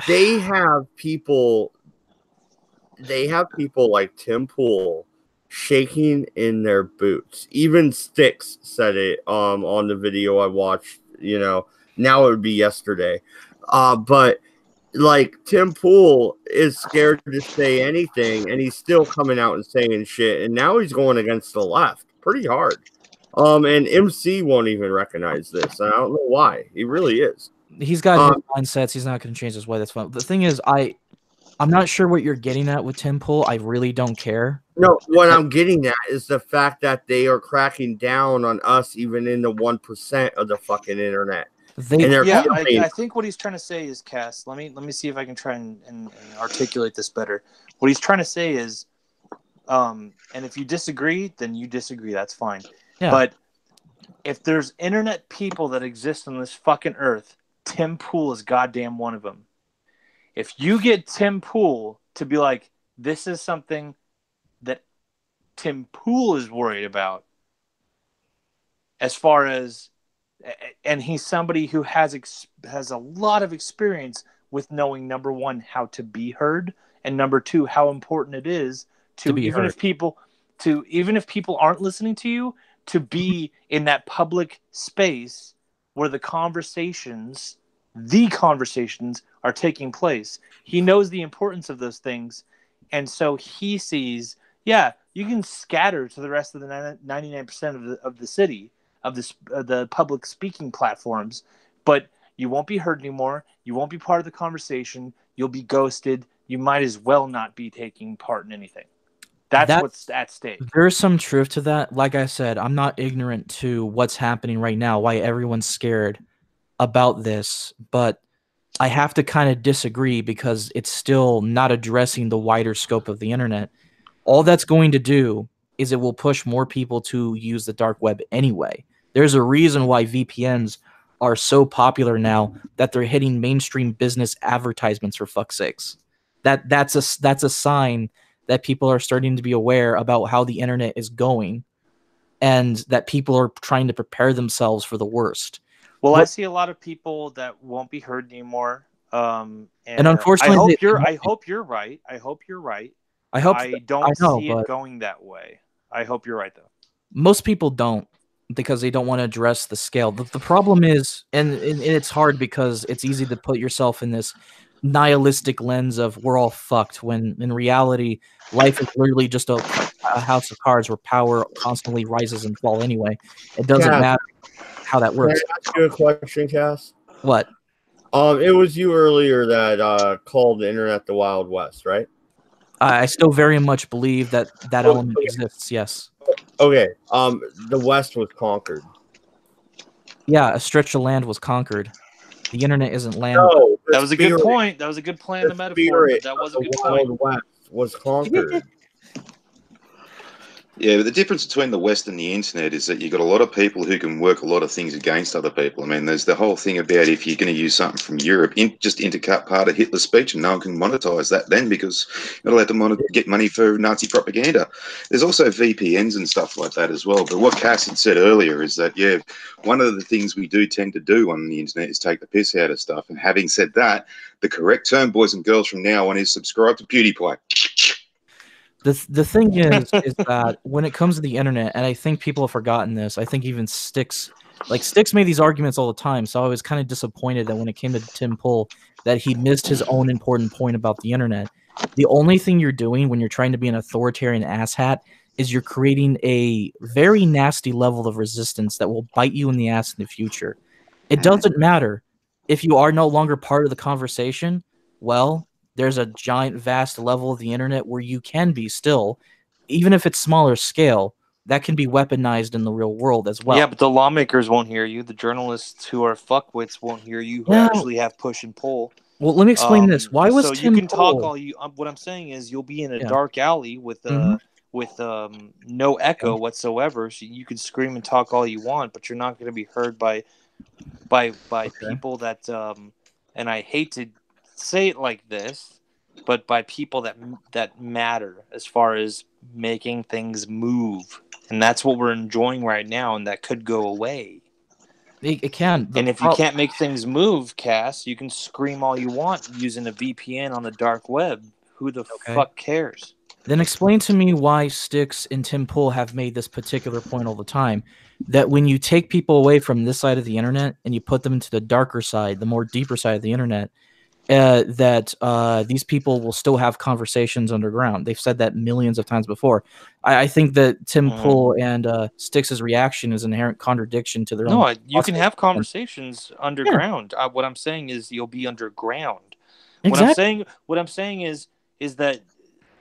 they have people like Tim Pool shaking in their boots. Even Styx said it on the video I watched, now it would be yesterday. But like Tim Pool is scared to say anything, and he's still coming out and saying shit, and now he's going against the left pretty hard. And MC won't even recognize this. I don't know why. He really is. He's got his mindsets. He's not going to change his way. That's fine. The thing is, I'm not sure what you're getting at with Tim Pool. I really don't care. No, what I'm getting at is the fact that they are cracking down on us, even in the 1% of the fucking internet. I think what he's trying to say is, Cass. Let me see if I can try and articulate this better. What he's trying to say is, and if you disagree, then you disagree. That's fine. Yeah. But if there's internet people that exist on this fucking earth, Tim Pool is goddamn one of them. If you get Tim Pool to be like, this is something that Tim Pool is worried about, as far as, and he's somebody who has a lot of experience with knowing, number one, how to be heard, and number two, how important it is to be even heard. Even if people aren't listening to you, to be in that public space where the conversations are taking place. He knows the importance of those things, and so he sees, you can scatter to the rest of the 99% of the city, of the public speaking platforms, but you won't be heard anymore. You won't be part of the conversation. You'll be ghosted. You might as well not be taking part in anything. That's what's at stake. There's some truth to that. Like I said, I'm not ignorant to what's happening right now, why everyone's scared about this, but I have to kind of disagree because it's still not addressing the wider scope of the internet. All that's going to do is it will push more people to use the dark web anyway. There's a reason why VPNs are so popular now that they're hitting mainstream business advertisements, for fuck's sakes. That's a sign that people are starting to be aware about how the internet is going, and that people are trying to prepare themselves for the worst. Well, I see a lot of people that won't be heard anymore. And unfortunately, I hope you're right. I don't see it going that way. I hope you're right, though. Most people don't, because they don't want to address the scale. The problem is, and it's hard because it's easy to put yourself in this nihilistic lens of we're all fucked, when in reality, life is literally just a house of cards where power constantly rises and falls anyway. It doesn't matter how that works. Can I ask you a question, Cass? What? It was you earlier that called the internet the Wild West, right? I still very much believe that element exists, yes. Okay. The West was conquered. Yeah, a stretch of land was conquered. The internet isn't land. No, that was a good point. That was a good plan of metaphor, but that was a good point. The West was conquered. Yeah, but the difference between the West and the internet is that you've got a lot of people who can work a lot of things against other people. I mean, there's the whole thing about if you're going to use something from Europe, just intercut part of Hitler's speech and no one can monetize that then because you're not allowed to get money for Nazi propaganda. There's also VPNs and stuff like that as well. But what Cass had said earlier is that, yeah, one of the things we do tend to do on the internet is take the piss out of stuff. And having said that, the correct term, boys and girls, from now on is subscribe to PewDiePie. The thing is that when it comes to the internet, and I think people have forgotten this, I think even Styx made these arguments all the time, so I was kind of disappointed that when it came to Tim Pool, that he missed his own important point about the internet. The only thing you're doing when you're trying to be an authoritarian asshat is you're creating a very nasty level of resistance that will bite you in the ass in the future. It doesn't matter if you are no longer part of the conversation. Well, there's a giant, vast level of the internet where you can be still, even if it's smaller scale, that can be weaponized in the real world as well. Yeah, but the lawmakers won't hear you. The journalists who are fuckwits won't hear you, who actually have push and pull. Well, let me explain this. Why was so Tim you can Pool... talk all you? What I'm saying is, you'll be in a dark alley with no echo whatsoever. So you can scream and talk all you want, but you're not going to be heard by people that and I hate to say it like this, but by people that matter as far as making things move. And that's what we're enjoying right now, and that could go away. It can. And if you can't make things move, Cass, you can scream all you want using a VPN on the dark web. Who the fuck cares? Then explain to me why Styx and Tim Pool have made this particular point all the time, that when you take people away from this side of the internet and you put them into the darker side, the more deeper side of the internet, that these people will still have conversations underground. They've said that millions of times before. I think that Tim Pool and Styx's reaction is an inherent contradiction to their own. No, you can have conversations underground. What I'm saying is you'll be underground. Exactly. What I'm saying is that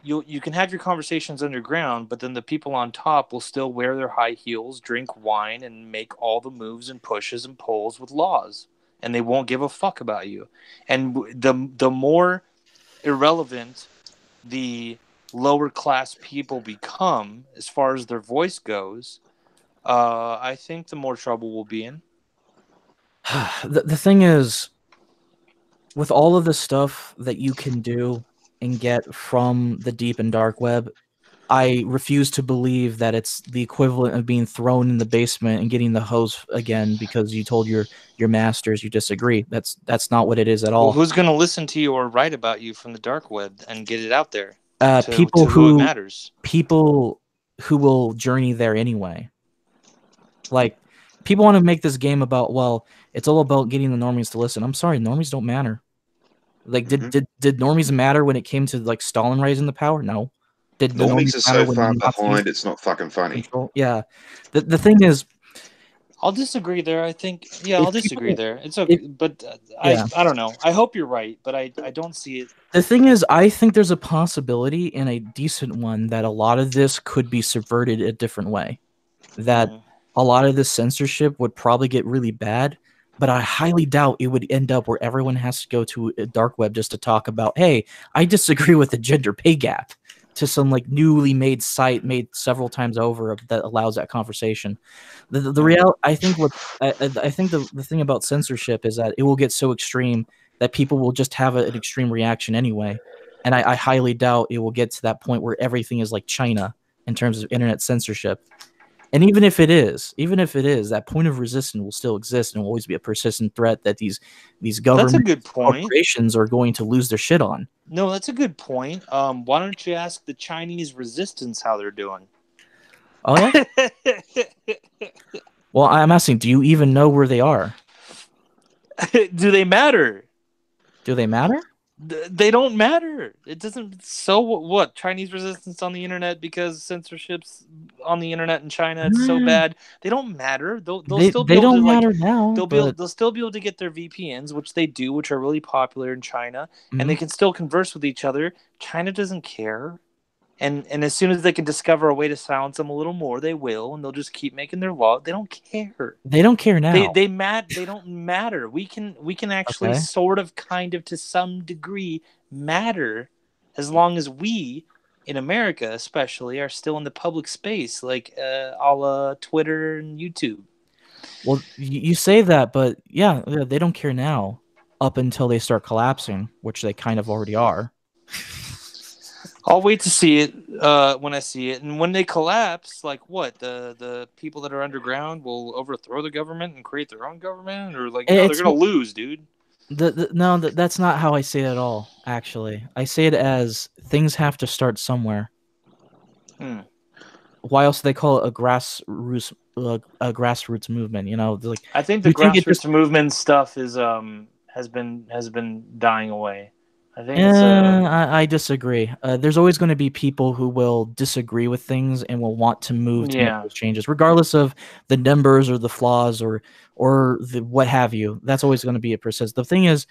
you can have your conversations underground, but then the people on top will still wear their high heels, drink wine, and make all the moves and pushes and pulls with laws. And they won't give a fuck about you. And the more irrelevant the lower class people become as far as their voice goes, I think the more trouble we'll be in. The thing is, with all of the stuff that you can do and get from the deep and dark web, I refuse to believe that it's the equivalent of being thrown in the basement and getting the hose again because you told your masters you disagree. That's not what it is at all. Well, who's going to listen to you or write about you from the dark web and get it out there? People who it matters. People who will journey there anyway. Like, people want to make this game about, well, it's all about getting the normies to listen. I'm sorry, normies don't matter. Like, did normies matter when it came to like Stalin rising the power? No. Did normies are so far behind, it's not fucking funny. Yeah. The thing is, I'll disagree there. I think, I'll disagree there. It's okay, but I don't know. I hope you're right, but I don't see it. The thing is, I think there's a possibility, and a decent one, that a lot of this could be subverted a different way. That a lot of this censorship would probably get really bad, but I highly doubt it would end up where everyone has to go to a dark web just to talk about, hey, I disagree with the gender pay gap, to some like newly made site made several times over that allows that conversation. The real, I think the thing about censorship is that it will get so extreme that people will just have an extreme reaction anyway. And I highly doubt it will get to that point where everything is like China in terms of internet censorship. And even if it is, that point of resistance will still exist and will always be a persistent threat that these government corporations are going to lose their shit on. No, that's a good point. Why don't you ask the Chinese resistance how they're doing? Oh, yeah? Well, I'm asking, do you even know where they are? Do they matter? Do they matter? They don't matter. It doesn't. So what? Chinese resistance on the internet because censorship's on the internet in China. It's so bad. They don't matter. They'll still be able to matter now. They'll still be able to get their VPNs, which they do, which are really popular in China, and they can still converse with each other. China doesn't care. And as soon as they can discover a way to silence them a little more, they will, and they'll just keep making their law. They don't care. They don't care now. They don't matter. We can actually sort of, kind of, to some degree, matter as long as we in America, especially, are still in the public space, like a la Twitter and YouTube. Well, you say that, but yeah, they don't care now up until they start collapsing, which they kind of already are. I'll wait to see it when I see it, and when they collapse, like what the people that are underground will overthrow the government and create their own government, or like no, they're gonna lose, dude. No, that's not how I say it at all. Actually, I say it as things have to start somewhere. Why else do they call it a grassroots movement? You know, like I think the grassroots movement stuff is has been dying away. I think I disagree. There's always going to be people who will disagree with things and will want to move to make those changes, regardless of the numbers or the flaws or the what have you. That's always going to be a process. The thing is,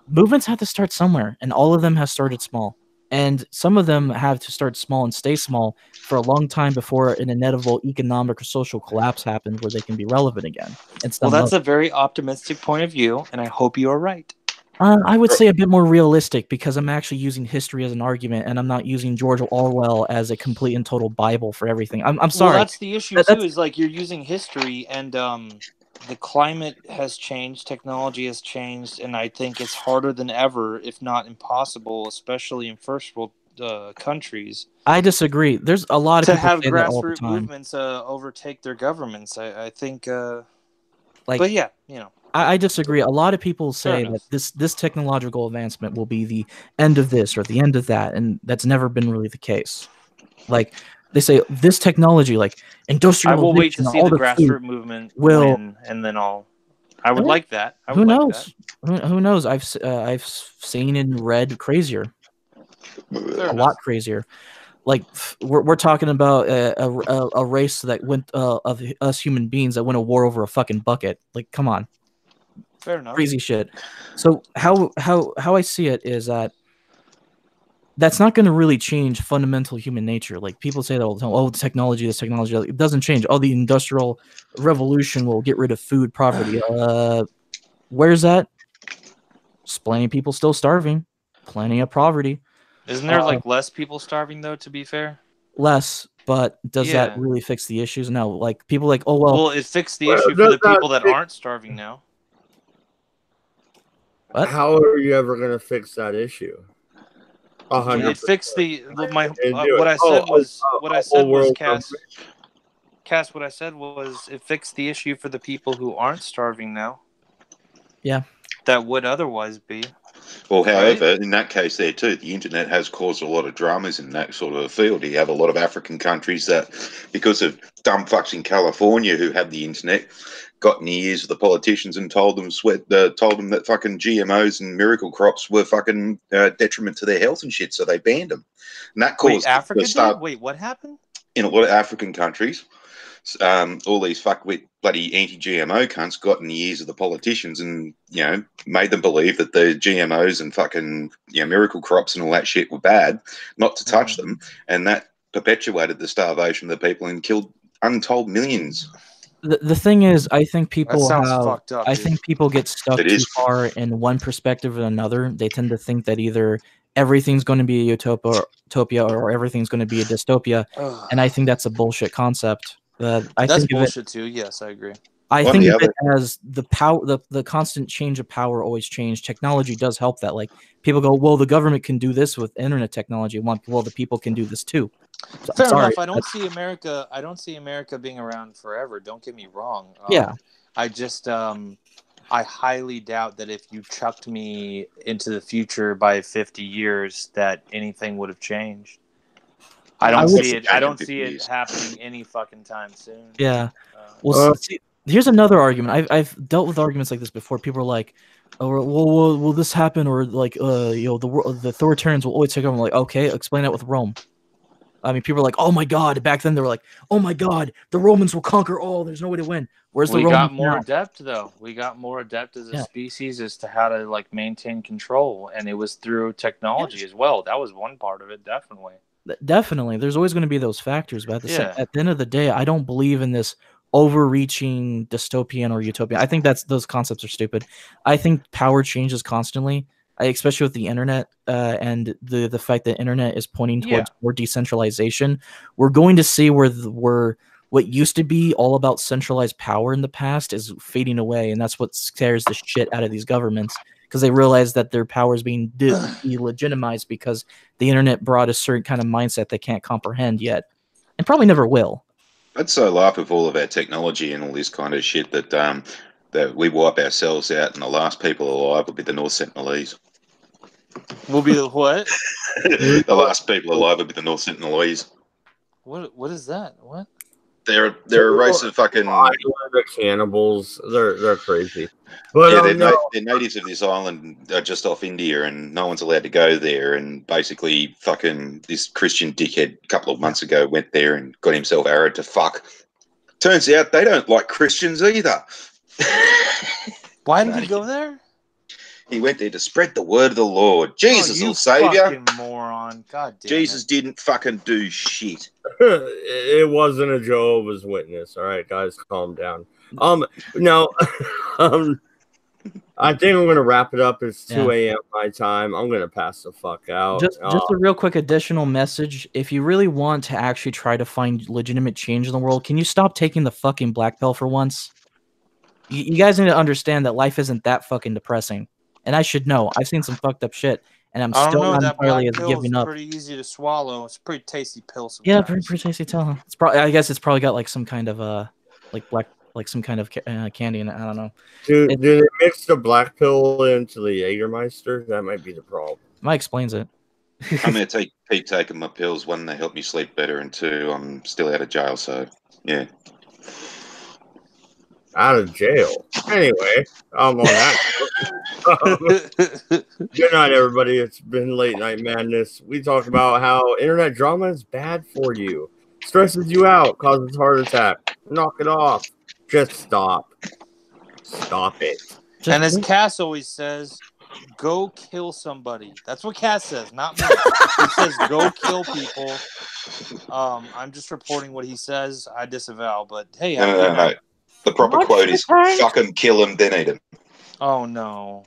movements have to start somewhere, and all of them have started small. And some of them have to start small and stay small for a long time before an inevitable economic or social collapse happens where they can be relevant again. Well, that's a very optimistic point of view, and I hope you are right. I would say a bit more realistic because I'm actually using history as an argument, and I'm not using George Orwell as a complete and total Bible for everything. I'm sorry. Well, that's the issue too. Is like you're using history, and the climate has changed, technology has changed, and I think it's harder than ever, if not impossible, especially in first world countries. I disagree. There's a lot of to people have say that all the grassroots time. movements overtake their governments. I think, but yeah, you know. I disagree. A lot of people say that this technological advancement will be the end of this or the end of that, and that's never been really the case. Like they say, this technology, like industrialization, I will wait to see the grassroots movement win, and then I would like that. Who knows? Who knows? I've seen and read crazier, a lot crazier. Like we're talking about a race that went of us human beings that went to war over a fucking bucket. Like, come on. Fair enough. Crazy shit. So how I see it is that that's not going to really change fundamental human nature. Like people say that all the time. Oh, the technology, this technology, it doesn't change. Oh, the industrial revolution will get rid of food poverty. Where's that? There's plenty of people still starving. Plenty of poverty. Isn't there like less people starving though? To be fair, less. But does that really fix the issues? No. Like people like, oh well. Well, it fixed the issue for the people that aren't starving now. What? How are you ever going to fix that issue? 100%. It fixed what I said was Cass. What I said was it fixed the issue for the people who aren't starving now. Yeah, that would otherwise be. Well, however, in that case there too, the internet has caused a lot of dramas in that sort of field. You have a lot of African countries that, because of dumb fucks in California who have the internet, got in the ears of the politicians and told them that fucking GMOs and miracle crops were fucking detriment to their health and shit, so they banned them. And that caused Africa did? Wait, what happened? In a lot of African countries, all these fuckwit bloody anti-GMO cunts got in the ears of the politicians and, you know, made them believe that the GMOs and fucking, you know, miracle crops and all that shit were bad, not to touch them, and that perpetuated the starvation of the people and killed untold millions. The thing is, I think people fucked up, think people get stuck too far in one perspective or another. They tend to think that either everything's going to be a utopia or everything's going to be a dystopia, and I think that's a bullshit concept. That's bullshit too. Yes, I agree. I think of it as the power, the constant change of power always change. Technology does help that. Like people go, well, the government can do this with internet technology. Well, the people can do this too. So, fair enough. I don't see America being around forever. Don't get me wrong. Yeah. I just I highly doubt that if you chucked me into the future by 50 years that anything would have changed. I don't see it happening any fucking time soon. Yeah. Well, see, here's another argument. I've dealt with arguments like this before. People are like, "Oh, well, will this happen?" Or like, you know, the authoritarians will always take over. I'm like, okay, explain that with Rome. I mean, people are like, "Oh my God!" Back then, they were like, "Oh my God, the Romans will conquer all. There's no way to win." Where's the Romans? We got more adept though. We got more adept as a species as to how to like maintain control, and it was through technology as well. That was one part of it, definitely. Definitely, there's always going to be those factors, but at the end of the day, I don't believe in this overreaching dystopian or utopian. I think those concepts are stupid. I think power changes constantly, especially with the internet and the fact that internet is pointing towards more decentralization. We're going to see where what used to be all about centralized power in the past is fading away, and that's what scares the shit out of these governments, because they realize that their power is being delegitimized because the internet brought a certain kind of mindset they can't comprehend yet, and probably never will. I'd so laugh with all of our technology and all this kind of shit that that we wipe ourselves out, and the last people alive will be the North Sentinelese. Will be the what? The last people alive will be the North Sentinelese. What is that? What? They're a race of fucking. The cannibals. They're crazy. But yeah, they're natives of this island, just off India, and no one's allowed to go there. And basically, fucking this Christian dickhead a couple of months ago went there and got himself arrowed to fuck. Turns out they don't like Christians either. Why did he go there? He went there to spread the word of the Lord. Jesus will save you. Fucking moron. God damn Jesus didn't fucking do shit. It wasn't a Jehovah's Witness. All right, guys, calm down. No, I think I'm gonna wrap it up. It's 2 a.m. my time. I'm gonna pass the fuck out. Just a real quick additional message. If you really want to actually try to find legitimate change in the world, can you stop taking the fucking black pill for once? You guys need to understand that life isn't that fucking depressing. And I should know. I've seen some fucked up shit, and I'm still not entirely as giving up. It's pretty easy to swallow. It's a pretty tasty pill sometimes. Yeah, pretty tasty pill. It's probably. I guess it's probably got like some kind of some kind of candy in it. I don't know. Do they mix the black pill into the Jägermeister? That might be the problem. Mike explains it. I'm going to keep taking my pills. One, they help me sleep better, and two, I'm still out of jail, so yeah. Out of jail. Anyway, I'm on that. Good night, everybody. It's been Late Night Madness. We talked about how internet drama is bad for you. Stresses you out, causes heart attack. Knock it off. Just stop. Stop it. And as Cass always says, go kill somebody. That's what Cass says, not me. He says go kill people. I'm just reporting what he says. I disavow, but hey. No. The proper quote is fucking kill him, then eat him. Oh, no.